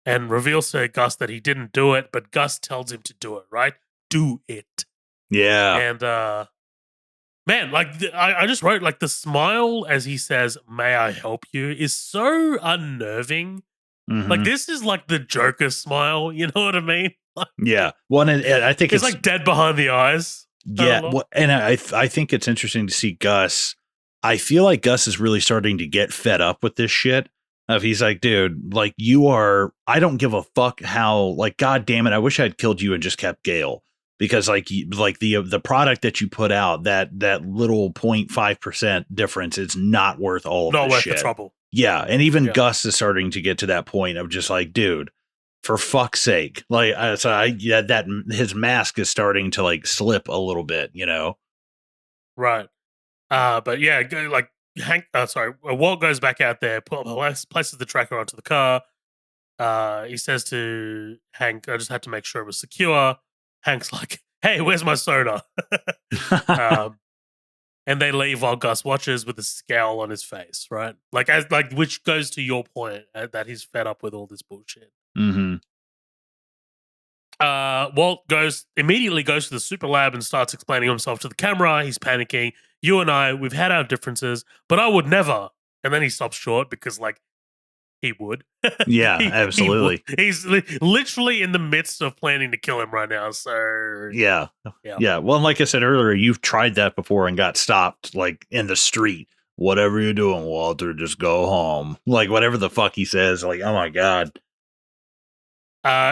and reveals to Gus that he didn't do it, but Gus tells him to do it, right? Do it. Yeah. And man, like I just wrote like the smile as he says, "May I help you?" is so unnerving. Like Mhm. this is like the Joker smile. You know what I mean? Like, Yeah. Well, and I think it's like dead behind the eyes. Kind yeah. of look. Well, and I think it's interesting to see Gus. I feel like Gus is really starting to get fed up with this shit. Of he's like, dude, like you are. I don't give a fuck how. Like, god damn it, I wish I'd killed you and just kept Gale because like the product that you put out that little 0.5% difference is not worth all of Not this worth the shit. trouble. Yeah, and even Yeah. Gus is starting to get to that point of just like, dude, for fuck's sake, like, yeah, that his mask is starting to like slip a little bit, you know? Right. But yeah, like Hank. Walt goes back out there, places the tracker onto the car. He says to Hank, "I just had to make sure it was secure." Hank's like, "Hey, where's my soda?" um, and they leave while Gus watches with a scowl on his face. Right, which goes to your point that he's fed up with all this bullshit. Mm-hmm. Walt immediately goes to the super lab and starts explaining himself to the camera. He's panicking. You and I, we've had our differences, but I would never. And then he stops short because, like, he would. Yeah, He would. absolutely. He's literally in the midst of planning to kill him right now. So, Yeah. yeah. Yeah. Well, like I said earlier, you've tried that before and got stopped like in the street. Whatever you're doing, Walter, just go home. Like whatever the fuck he says, like, oh my God.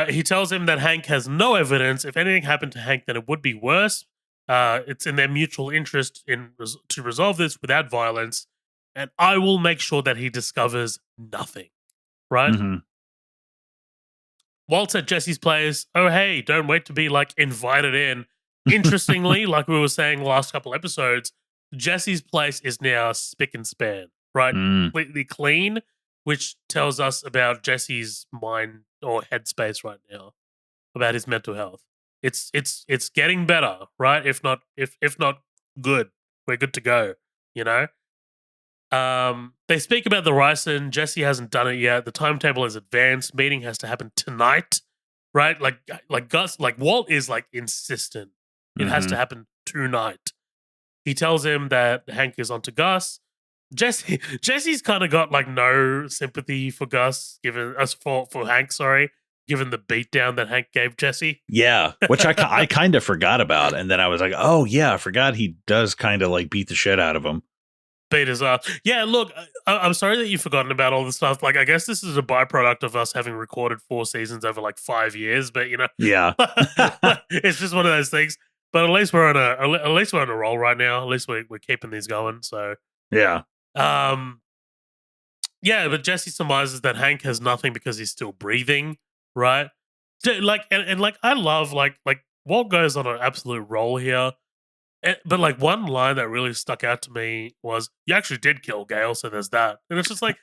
He tells him that Hank has no evidence. If anything happened to Hank, then it would be worse. It's in their mutual interest to resolve this without violence, and I will make sure that he discovers nothing. Right? Mm-hmm. Walt's at Jesse's place. Oh, hey, don't wait to be like invited in. Interestingly, like we were saying last couple episodes, Jesse's place is now spick and span, right? Mm. Completely clean, which tells us about Jesse's mind or headspace right now, about his mental health. It's getting better, right? If not good, we're good to go, you know? They speak about the ricin. Jesse hasn't done it yet. The timetable is advanced. Meeting has to happen tonight, right? Like Gus, like Walt is like insistent. It has Mm-hmm. to happen tonight. He tells him that Hank is onto Gus. Jesse's kind of got like no sympathy for Gus, given us for Hank. Sorry, given the beatdown that Hank gave Jesse. Yeah, which I kind of forgot about, and then I was like, oh yeah, I forgot he does kind of like beat the shit out of him. Beat his ass. Yeah, look, I'm sorry that you've forgotten about all this stuff. Like, I guess this is a byproduct of us having recorded 4 seasons over like 5 years, but you know, Yeah. it's just one of those things. But at least we're on a roll right now. At least we're keeping these going. So, Yeah. um, yeah. But Jesse surmises that Hank has nothing because he's still breathing, right? Like, and like, I love like Walt goes on an absolute roll here. But like one line that really stuck out to me was, "You actually did kill Gale, so there's that." And it's just like,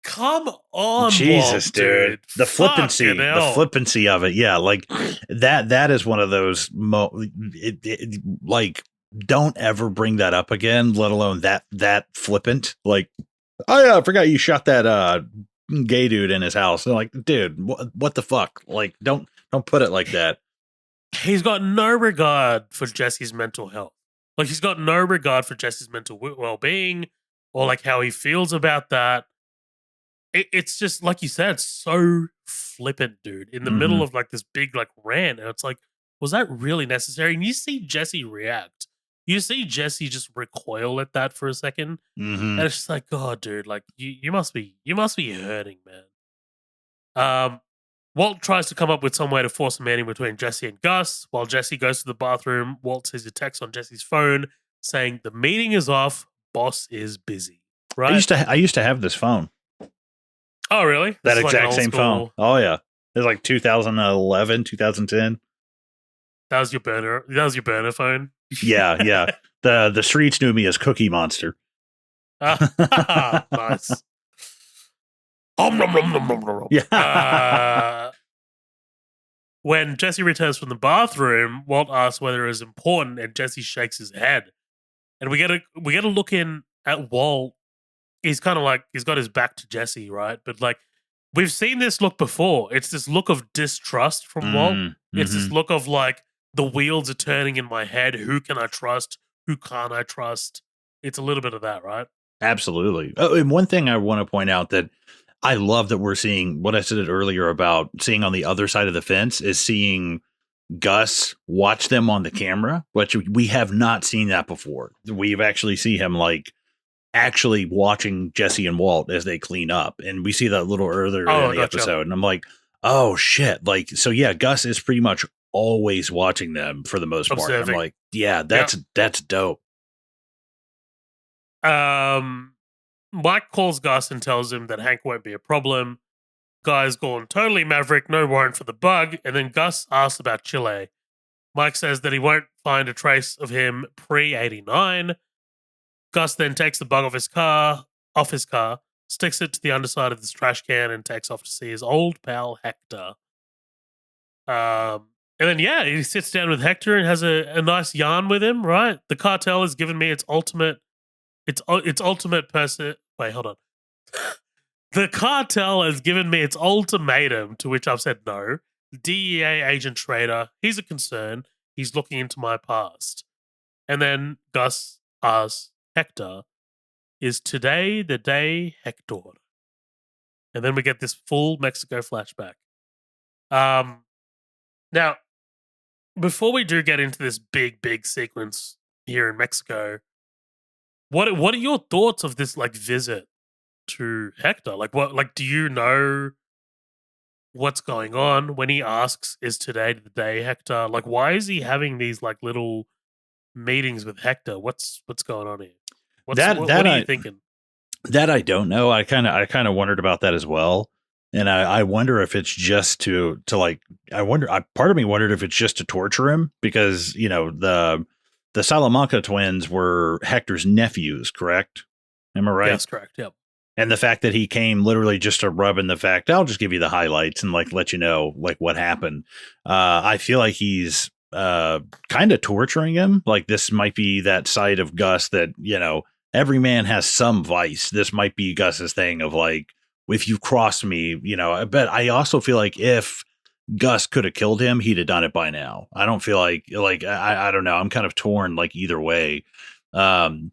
come on, Jesus, Walt, dude. The Fucking hell. flippancy of it. Yeah, like that is one of those like don't ever bring that up again, let alone that flippant. Like, oh yeah, I forgot you shot that gay dude in his house. And like, dude, what the fuck? Like don't put it like that. He's got no regard for Jesse's mental health. Like he's got no regard for Jesse's mental well-being or like how he feels about that. It's just like you said, so flippant, dude. In the middle Mhm. of like this big like rant, and it's like, was that really necessary? And you see Jesse react. You see Jesse just recoil at that for a second, and Mhm. it's just like, God, dude, like you must be hurting, man. Um, Walt tries to come up with some way to force a meeting between Jesse and Gus. While Jesse goes to the bathroom, Walt sees a text on Jesse's phone saying the meeting is off, boss is busy. Right? I used to have this phone. Oh, really? This That is like an exact old same phone. school. Oh yeah. It was like 2011, 2010. That was your burner. That was your burner phone. Yeah, yeah. The streets knew me as Cookie Monster. Nice. Om, nom, nom, nom, nom, nom, nom. Yeah. When Jesse returns from the bathroom, Walt asks whether it is important, and Jesse shakes his head. And we get a look in at Walt. He's kind of like he's got his back to Jesse, right? But like we've seen this look before. It's this look of distrust from Walt. It's this Mm-hmm. look of like the wheels are turning in my head. Who can I trust? Who can't I trust? It's a little bit of that, right? Absolutely. Oh, and one thing I want to point out that I love that we're seeing what I said earlier about seeing on the other side of the fence is seeing Gus watch them on the camera, which we have not seen that before. We've actually see him like actually watching Jesse and Walt as they clean up. And we see that a little earlier Oh, in I the gotcha. episode. And I'm like, oh shit. Like, so yeah, Gus is pretty much always watching them for the most part. I'm Observing. like, yeah, Yeah. that's dope. Mike calls Gus and tells him that Hank won't be a problem. Guy's gone totally maverick, no warrant for the bug, and then Gus asks about Chile. Mike says that he won't find a trace of him pre-89. Gus then takes the bug off his car, sticks it to the underside of this trash can, and takes off to see his old pal Hector. And then yeah, he sits down with Hector and has a nice yarn with him. Right, the cartel has given me its ultimate person. Wait, hold on. The cartel has given me its ultimatum, to which I've said no. DEA agent Schrader, he's a concern. He's looking into my past. And then Gus asks Hector, is today the day, Hector? And then we get this full Mexico flashback. Now, before we do get into this big sequence here in Mexico, what are your thoughts of this like visit to Hector? Like do you know what's going on when he asks, is today the day, Hector? Like, why is he having these like little meetings with Hector? What's going on here? That What that are you I thinking? that I don't know. I kind of wondered about that as well. And I wonder if it's just to like part of me wondered if it's just to torture him because the Salamanca twins were Hector's nephews, correct? Am I right? Yes, correct. Yep. And the fact that he came literally just to rub in the fact, I'll just give you the highlights and like let you know like what happened. I feel like he's kind of torturing him. Like this might be that side of Gus that, every man has some vice. This might be Gus's thing of like, if you cross me, but I also feel like if Gus could have killed him, he'd have done it by now. I don't feel like I don't know. I'm kind of torn like either way. Um,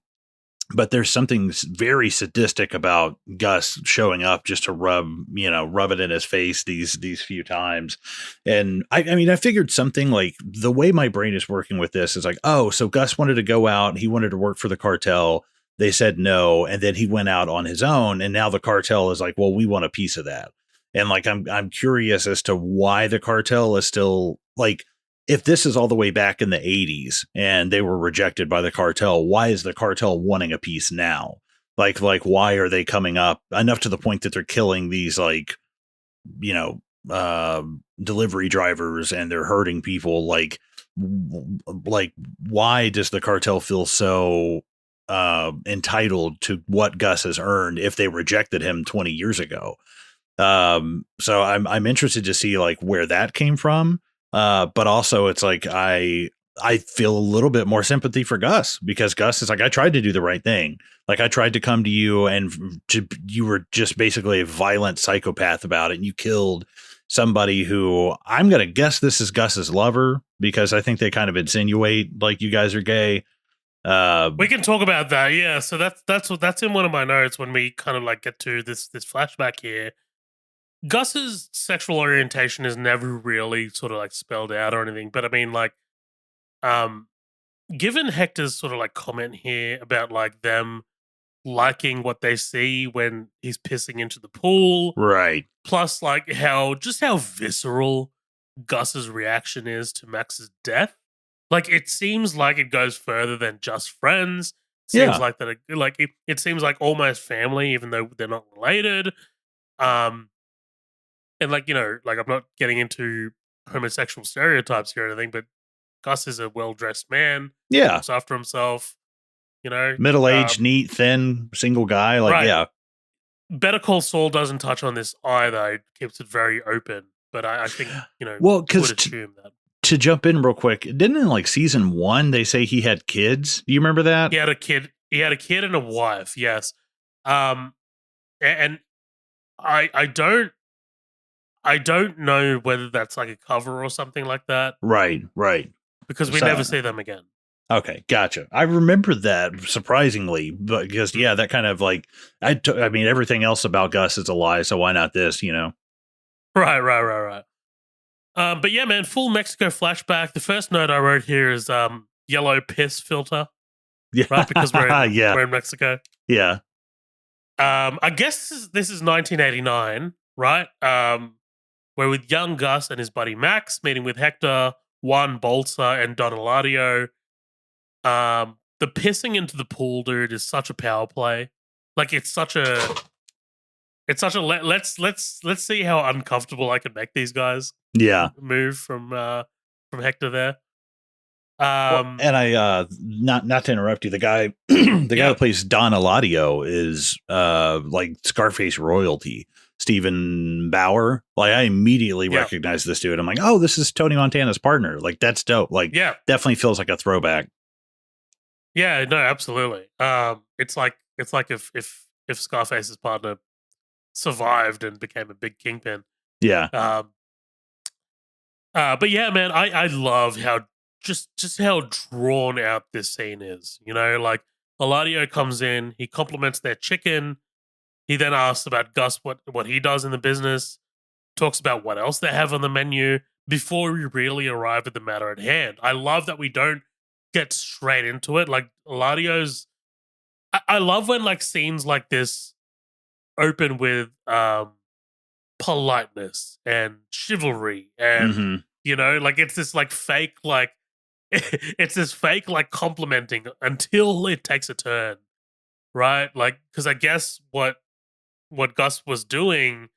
but there's something very sadistic about Gus showing up just to rub it in his face these few times. And I mean, I figured something like the way my brain is working with this is like, oh, so Gus wanted to go out. He wanted to work for the cartel. They said no. And then he went out on his own. And now the cartel is like, well, we want a piece of that. And like, I'm curious as to why the cartel is still like, if this is all the way back in the 80s and they were rejected by the cartel, why is the cartel wanting a piece now? Like why are they coming up enough to the point that they're killing these like, you know, delivery drivers and they're hurting people? Like why does the cartel feel so entitled to what Gus has earned if they rejected him 20 years ago? So I'm interested to see like where that came from. But also it's like I feel a little bit more sympathy for Gus because Gus is like, I tried to do the right thing. Like I tried to come to you and you were just basically a violent psychopath about it. And you killed somebody who I'm going to guess this is Gus's lover because I think they kind of insinuate like you guys are gay. We can talk about that. Yeah. So that's in one of my notes when we kind of like get to this flashback here. Gus's sexual orientation is never really sort of like spelled out or anything, but I mean, like, given Hector's sort of like comment here about like them liking what they see when he's pissing into the pool, right. plus like how visceral Gus's reaction is to Max's death, like it seems like it goes further than just friends. Seems like that, it seems like almost family, even though they're not related. And like, like I'm not getting into homosexual stereotypes here or anything, but Gus is a well-dressed man. Yeah. Looks after himself, Middle-aged, neat, thin, single guy. Like, right. yeah. Better Call Saul doesn't touch on this either. It keeps it very open. But I think, well, because would assume that. To jump in real quick, didn't in like season 1 they say he had kids? Do you remember that? He had a kid. He had a kid and a wife. Yes. And I don't I don't know whether that's like a cover or something like that Right, right. because we never So, see them again. okay, gotcha. I remember that surprisingly, but because yeah, that kind of like I mean, everything else about Gus is a lie, so why not this? You know? Right. But yeah, man, full Mexico flashback. The first note I wrote here is yellow piss filter, Yeah, right? Because yeah, we're in Mexico. yeah, I guess this is 1989, right? We're with young Gus and his buddy Max meeting with Hector, Juan Bolsa, and Don Eladio. The pissing into the pool, dude, is such a power play. Like let's see how uncomfortable I can make these guys yeah. move from Hector there. Well, and I not to interrupt you, the guy the guy Yeah, that plays Don Eladio is like Scarface royalty. Stephen Bauer. Like I immediately yeah, recognize this dude. I'm like, oh, this is Tony Montana's partner. Like that's dope. Like yeah, definitely feels like a throwback. yeah. No, absolutely. It's like if Scarface's partner survived and became a big kingpin. Yeah. Um, but yeah, man, I love how just how drawn out this scene is. You know, like Eladio comes in, he compliments their chicken. He then asks about Gus what he does in the business, talks about what else they have on the menu before we really arrive at the matter at hand. I love that we don't get straight into it. Like Eladio's I love when like scenes like this open with politeness and chivalry and Mm-hmm. like it's this like fake like it's this fake like complimenting until it takes a turn, right? Like because I guess what Gus was doing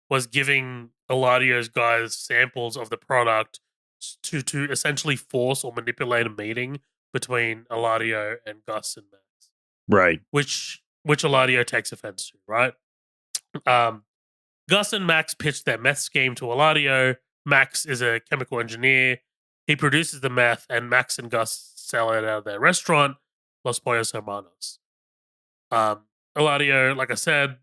was giving Eladio's guys samples of the product to essentially force or manipulate a meeting between Eladio and Gus and Max, Right. which Eladio takes offense to, right? Um, Gus and Max pitch their meth scheme to Eladio. Max is a chemical engineer. He produces the meth, and Max and Gus sell it out of their restaurant, Los Pollos Hermanos. Eladio, like I said,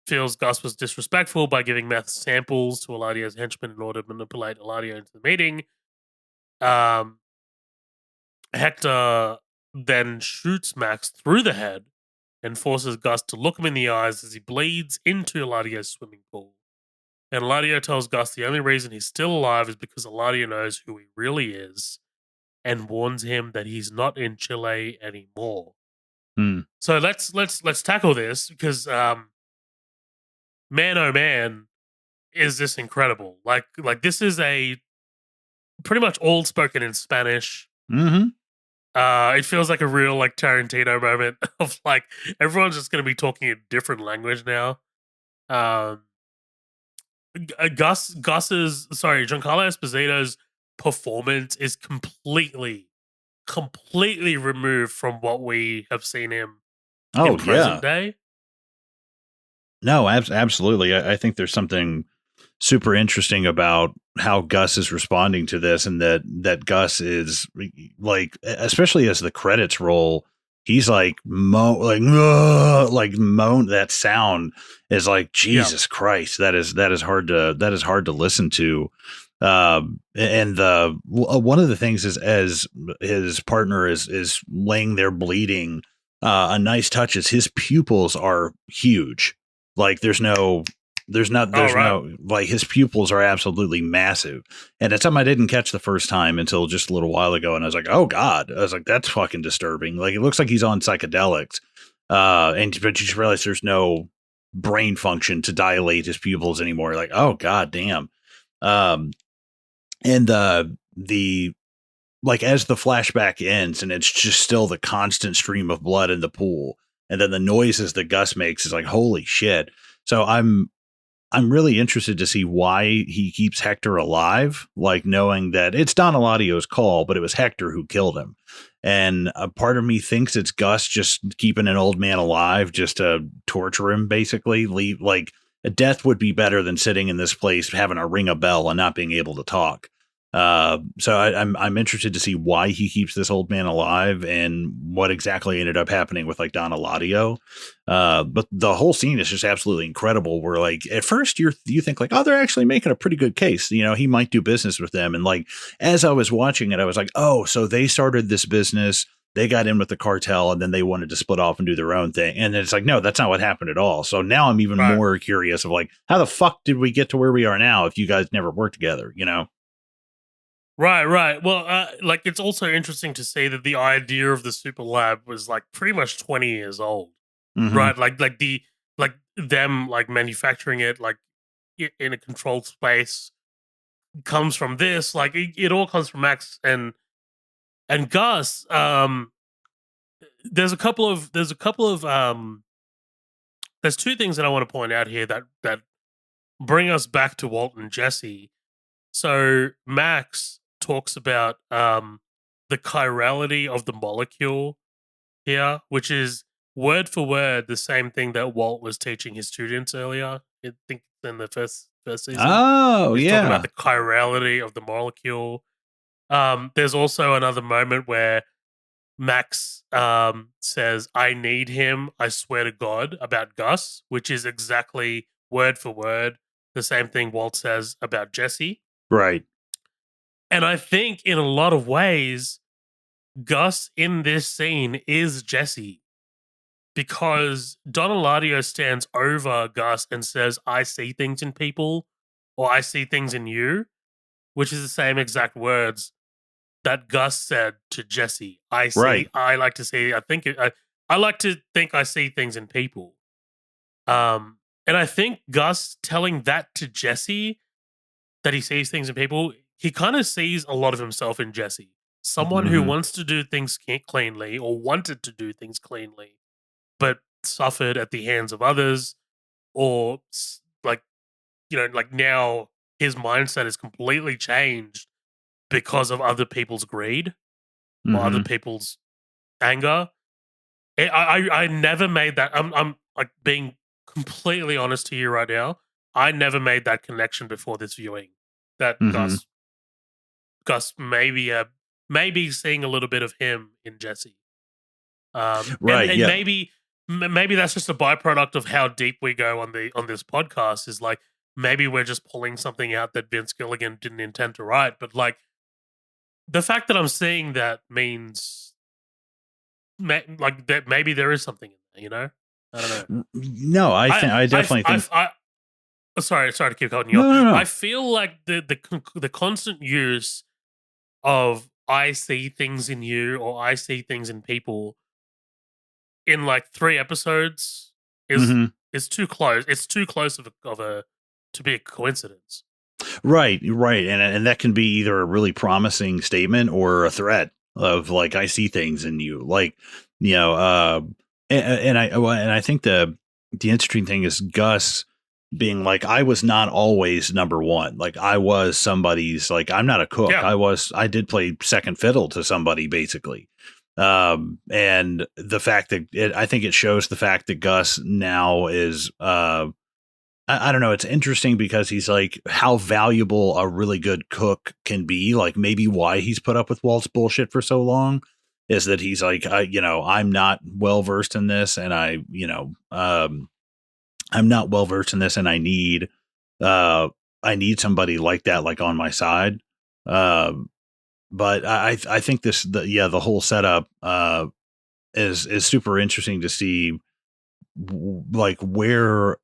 feels Gus was disrespectful by giving meth samples to Eladio's henchmen in order to manipulate Eladio into the meeting. Um, Hector then shoots Max through the head and forces Gus to look him in the eyes as he bleeds into Eladio's swimming pool. And Eladio tells Gus the only reason he's still alive is because Eladio knows who he really is and warns him that he's not in Chile anymore. Hmm. So let's tackle this because man oh man, is this incredible. Like this is a pretty much all spoken in Spanish. Mm-hmm. It feels like a real like Tarantino moment of like everyone's just gonna be talking a different language now. Um Gus's Giancarlo Esposito's performance is completely removed from what we have seen him in Oh present yeah. day. No, absolutely. I think there's something super interesting about how Gus is responding to this, and that Gus is like, especially as the credits roll, he's like like moan. That sound is like Jesus Christ. That is hard to listen to. And the one of the things is as his partner is laying there bleeding. A nice touch is his pupils are huge. Like there's no like his pupils are absolutely massive. And it's something I didn't catch the first time until just a little while ago. And I was like, oh God. I was like, that's fucking disturbing. Like it looks like he's on psychedelics. But you just realize there's no brain function to dilate his pupils anymore. Like, oh God damn. And the like as the flashback ends and it's just still the constant stream of blood in the pool. And then the noises that Gus makes is like, holy shit. So I'm really interested to see why he keeps Hector alive, like knowing that it's Don Eladio's call, but it was Hector who killed him. And a part of me thinks it's Gus just keeping an old man alive just to torture him, basically. Leave like a death would be better than sitting in this place having to ring a bell and not being able to talk. I'm interested to see why he keeps this old man alive and what exactly ended up happening with like Don Eladio. But the whole scene is just absolutely incredible. Where like at first you think like, oh, they're actually making a pretty good case. You know, he might do business with them. And like as I was watching it, I was like, oh, so they started this business. They got in with the cartel and then they wanted to split off and do their own thing. And it's like, no, that's not what happened at all. So now I'm even Right. more curious of like, how the fuck did we get to where we are now if you guys never worked together, you know? Right, right. Well, like it's also interesting to see that the idea of the super lab was like pretty much 20 years old, Mm-hmm. right? Like them like manufacturing it like in a controlled space comes from this. Like it all comes from Max and Gus. There's two things that I want to point out here that bring us back to Walt and Jesse. So Max talks about the chirality of the molecule here, which is word for word the same thing that Walt was teaching his students earlier. I think in the first season, Oh, he's talking about yeah. the chirality of the molecule. There's also another moment where Max says, "I need him. I swear to God," about Gus, which is exactly word for word the same thing Walt says about Jesse. Right. And I think in a lot of ways, Gus in this scene is Jesse because Don Eladio stands over Gus and says, "I see things in people," or "I see things in you," which is the same exact words that Gus said to Jesse. Right. I like to see, I like to think I see things in people. And I think Gus telling that to Jesse, that he sees things in people, he kind of sees a lot of himself in Jesse. Someone who Mm-hmm. wants to do things cleanly or wanted to do things cleanly, but suffered at the hands of others, or like, like now his mindset is completely changed because of other people's greed or other Mm-hmm. people's anger. I never made that. I'm like being completely honest to you right now. I never made that connection before this viewing. That Mm-hmm. Gus maybe seeing a little bit of him in Jesse. Right. And Yeah. maybe that's just a byproduct of how deep we go on this podcast. Is like maybe we're just pulling something out that Vince Gilligan didn't intend to write, but like the fact that I'm seeing that means like that maybe there is something in there. I don't know. No, I definitely think Sorry to keep cutting you no, off. no, I no. feel like the constant use of "I see things in you" or "I see things in people" in like 3 episodes is Mm-hmm. is too close. It's too close of a to be a coincidence. Right, right, and that can be either a really promising statement or a threat of like I see things in you, like you know, and I think the interesting thing is Gus being like I was not always number one, like I was somebody's like I'm not a cook, Yeah. I did play second fiddle to somebody basically, and the fact that I think it shows the fact that Gus now is I don't know. It's interesting because he's like how valuable a really good cook can be. Like maybe why he's put up with Walt's bullshit for so long is that he's like, I'm not well versed in this, and I'm not well versed in this, and I need somebody like that, like on my side. Um, but I think the whole setup is super interesting to see, like where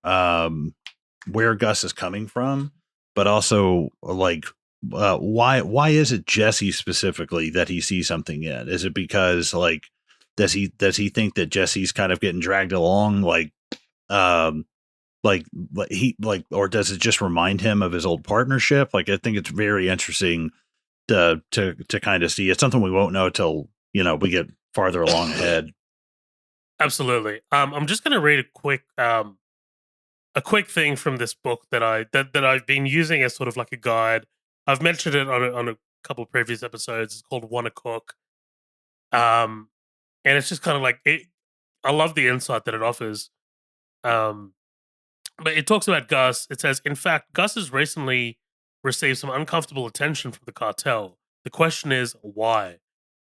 Gus is coming from, but also like why is it Jesse specifically that he sees something in? Is it because like does he think that Jesse's kind of getting dragged along um or does it just remind him of his old partnership? Like I think it's very interesting to kind of see. It's something we won't know till we get farther along ahead. Absolutely. I'm just going to read a quick thing from this book that I've been using as sort of like a guide. I've mentioned it on a couple of previous episodes. It's called "Wanna Cook," um, and it's just kind of like it. I love the insight that it offers. Um, but it talks about Gus. It says, in fact, Gus has recently receives some uncomfortable attention from the cartel. The question is, why?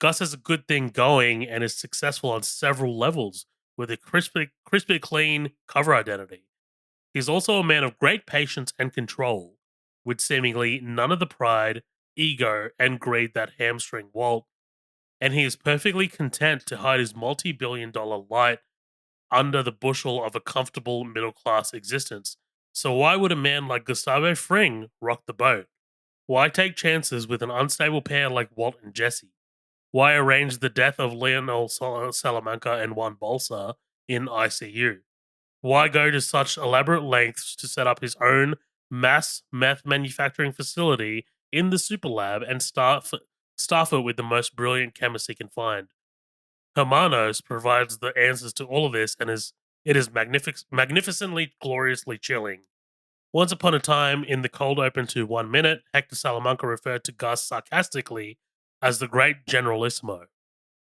Gus has a good thing going and is successful on several levels with a crispy clean cover identity. He's also a man of great patience and control, with seemingly none of the pride, ego, and greed that hamstring Walt, and he is perfectly content to hide his multi-billion-dollar light under the bushel of a comfortable middle-class existence. So why would a man like Gustavo Fring rock the boat? Why take chances with an unstable pair like Walt and Jesse? Why arrange the death of Lionel Salamanca and Juan Bolsa in ICU? Why go to such elaborate lengths to set up his own mass meth manufacturing facility in the super lab and staff it with the most brilliant chemists he can find? Hermanos provides the answers to all of this, and it is magnificently, gloriously chilling. Once upon a time, in the cold open to 1 minute, Hector Salamanca referred to Gus sarcastically as the great Generalissimo.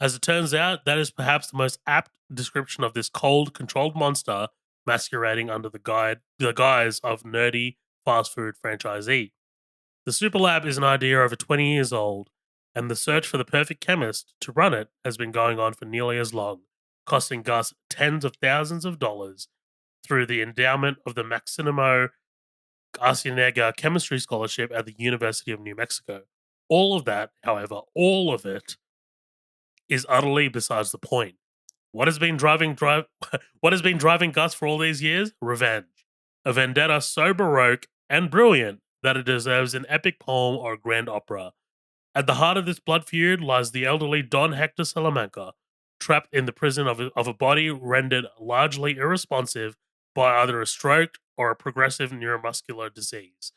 As it turns out, that is perhaps the most apt description of this cold, controlled monster masquerading under the guise of nerdy fast food franchisee. The Super Lab is an idea over 20 years old, and the search for the perfect chemist to run it has been going on for nearly as long, costing Gus tens of thousands of dollars through the endowment of the Maximo Garcianega Chemistry Scholarship at the University of New Mexico. All of that, however, all of it is utterly besides the point. What has been driving what has been driving Gus for all these years? Revenge. A vendetta so baroque and brilliant that it deserves an epic poem or a grand opera. At the heart of this blood feud lies the elderly Don Hector Salamanca, trapped in the prison of a body rendered largely irresponsive by either a stroke or a progressive neuromuscular disease.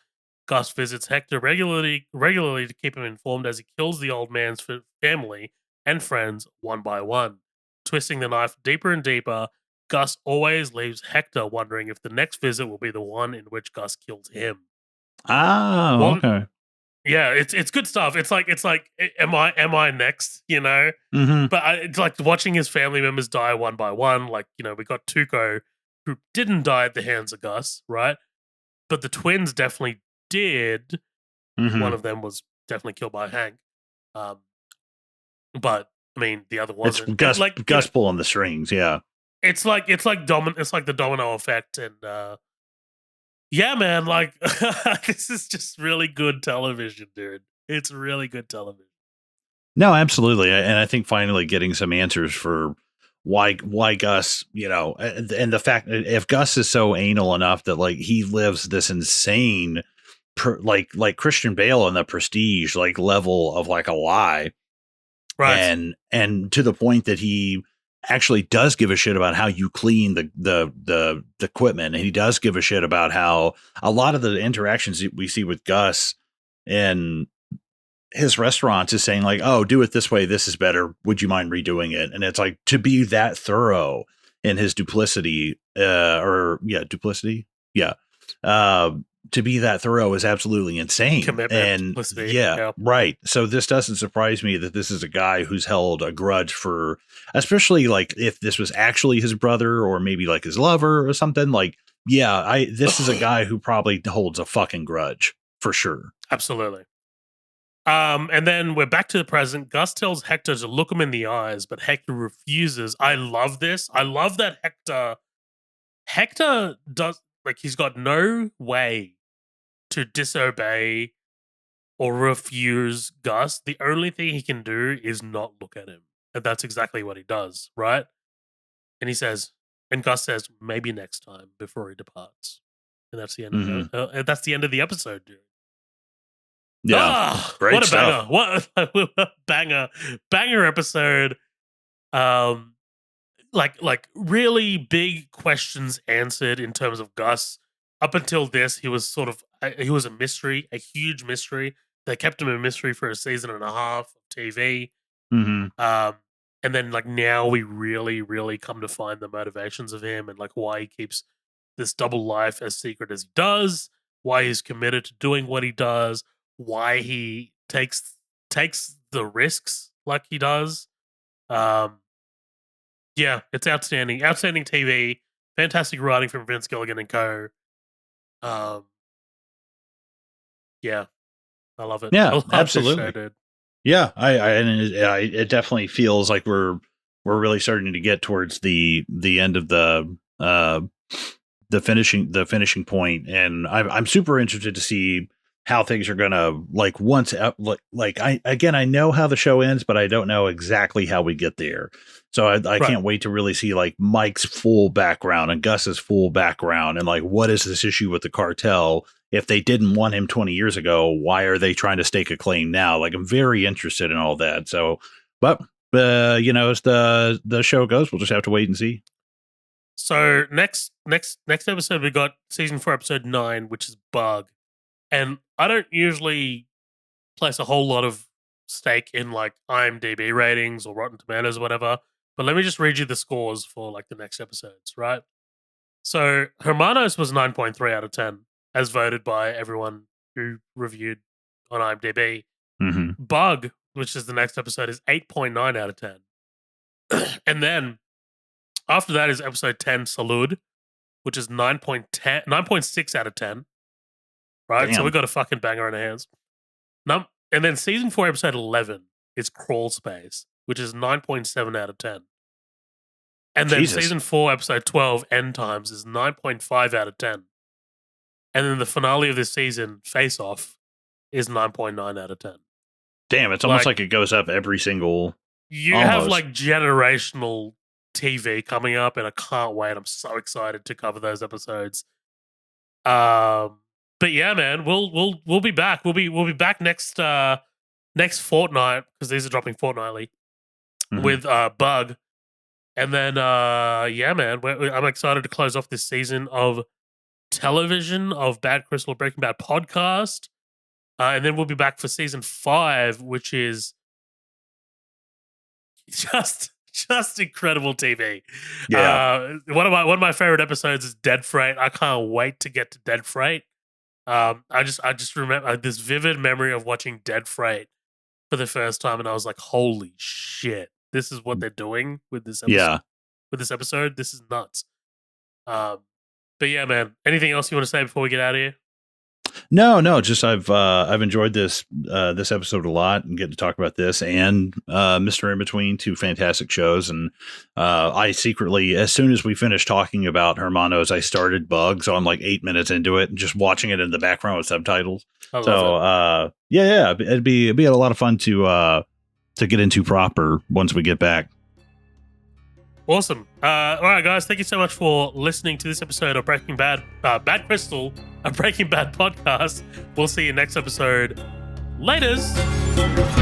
Gus visits Hector regularly to keep him informed as he kills the old man's family and friends one by one. Twisting the knife deeper and deeper, Gus always leaves Hector wondering if the next visit will be the one in which Gus kills him. Oh, Well, okay. yeah, it's good stuff. It's like am I next? You know, Mm-hmm. but it's like watching his family members die one by one. Like, you know, we got Tuco who didn't die at the hands of Gus, right? But the twins definitely did. Mm-hmm. One of them was definitely killed by Hank. Um, but I mean, the other It's wasn't. And Gus like, you know, Gus pulling the strings, yeah. it's like the domino effect, and yeah, man, like this is just really good television, dude. It's really good television. No, absolutely. And I think finally getting some answers for why Gus, and the fact if Gus is so anal enough that like he lives this insane like Christian Bale in the Prestige like level of like a lie, Right. and to the point that he actually does give a shit about how you clean the equipment, and he does give a shit about how a lot of the interactions that we see with Gus in his restaurants is saying like, oh, do it this way, this is better, would you mind redoing it? And it's like, to be that thorough in his duplicity, duplicity, yeah, uh to be that thorough is absolutely insane. Commitment, And duplicity. yeah, right. So this doesn't surprise me that this is a guy who's held a grudge for, especially like if this was actually his brother or maybe like his lover or something. Like, yeah, this is a guy who probably holds a fucking grudge for sure. Absolutely. And then we're back to the present. Gus tells Hector to look him in the eyes, but Hector refuses. I love this. I love that Hector does, like, he's got no way to disobey or refuse Gus. The only thing he can do is not look at him. And that's exactly what he does, right? And Gus says, maybe next time before he departs. And that's the end of that's the end of the episode, dude. Yeah. Great what a stuff. banger. What a banger episode. Like really big questions answered in terms of Gus. Up until this, he was he was a mystery, a huge mystery. They kept him a mystery for a season and a half of TV. Mm-hmm. And then like now we really, really come to find the motivations of him and like why he keeps this double life as secret as he does, why he's committed to doing what he does, why he takes the risks like he does. Yeah, it's outstanding. Outstanding TV. Fantastic writing from Vince Gilligan and co. Yeah, Yeah, I love it. I Yeah, love this show, absolutely. dude. Yeah, it definitely feels like we're really starting to get towards the end of the finishing point, and I'm super interested to see how things are gonna like once like I know how the show ends, but I don't know exactly how we get there. So I Right. can't wait to really see like Mike's full background and Gus's full background, and like what is this issue with the cartel? If they didn't want him 20 years ago, why are they trying to stake a claim now? Like I'm very interested in all that. So, but as the show goes, we'll just have to wait and see. So next episode, we got season 4, episode 9, which is Bug, and I don't usually place a whole lot of stake in like IMDb ratings or Rotten Tomatoes or whatever. But let me just read you the scores for like the next episodes, right? So Hermanos was 9.3 out of 10, as voted by everyone who reviewed on IMDb. Mm-hmm. Bug, which is the next episode, is 8.9 out of 10. And then after that is episode 10, Salud, which is 9.6 out of 10. Right? Damn. So we got a fucking banger in our hands. And then season 4, episode 11 is Crawl Space, which is 9.7 out of 10. And then Jesus. season 4, episode 12, End Times, is 9.5 out of 10. And then the finale of this season, Face Off, is 9.9 out of 10. Damn, it's almost like it goes up every single. You have like generational TV coming up, and I can't wait. I'm so excited to cover those episodes. But yeah, man, we'll be back. We'll be back next fortnight, because these are dropping fortnightly, with Bug. And then yeah, man, I'm excited to close off this season of television of Bad Crystal Breaking Bad podcast. And then we'll be back for season 5, which is just incredible TV. Yeah. One of my favorite episodes is Dead Freight. I can't wait to get to Dead Freight. I just remember this vivid memory of watching Dead Freight for the first time, and I was like, "Holy shit! This is what they're doing with this episode." Yeah. With this episode, this is nuts. But yeah, man. Anything else you want to say before we get out of here? No. Just I've enjoyed this episode a lot, and get to talk about this and Mr. In Between, 2 fantastic shows. And I secretly, as soon as we finished talking about Hermanos, I started Bug, so I'm like 8 minutes into it and just watching it in the background with subtitles. So yeah, it'd be a lot of fun to get into proper once we get back. Awesome. All right, guys. Thank you so much for listening to this episode of Breaking Bad, Bad Crystal, a Breaking Bad podcast. We'll see you next episode. Laters.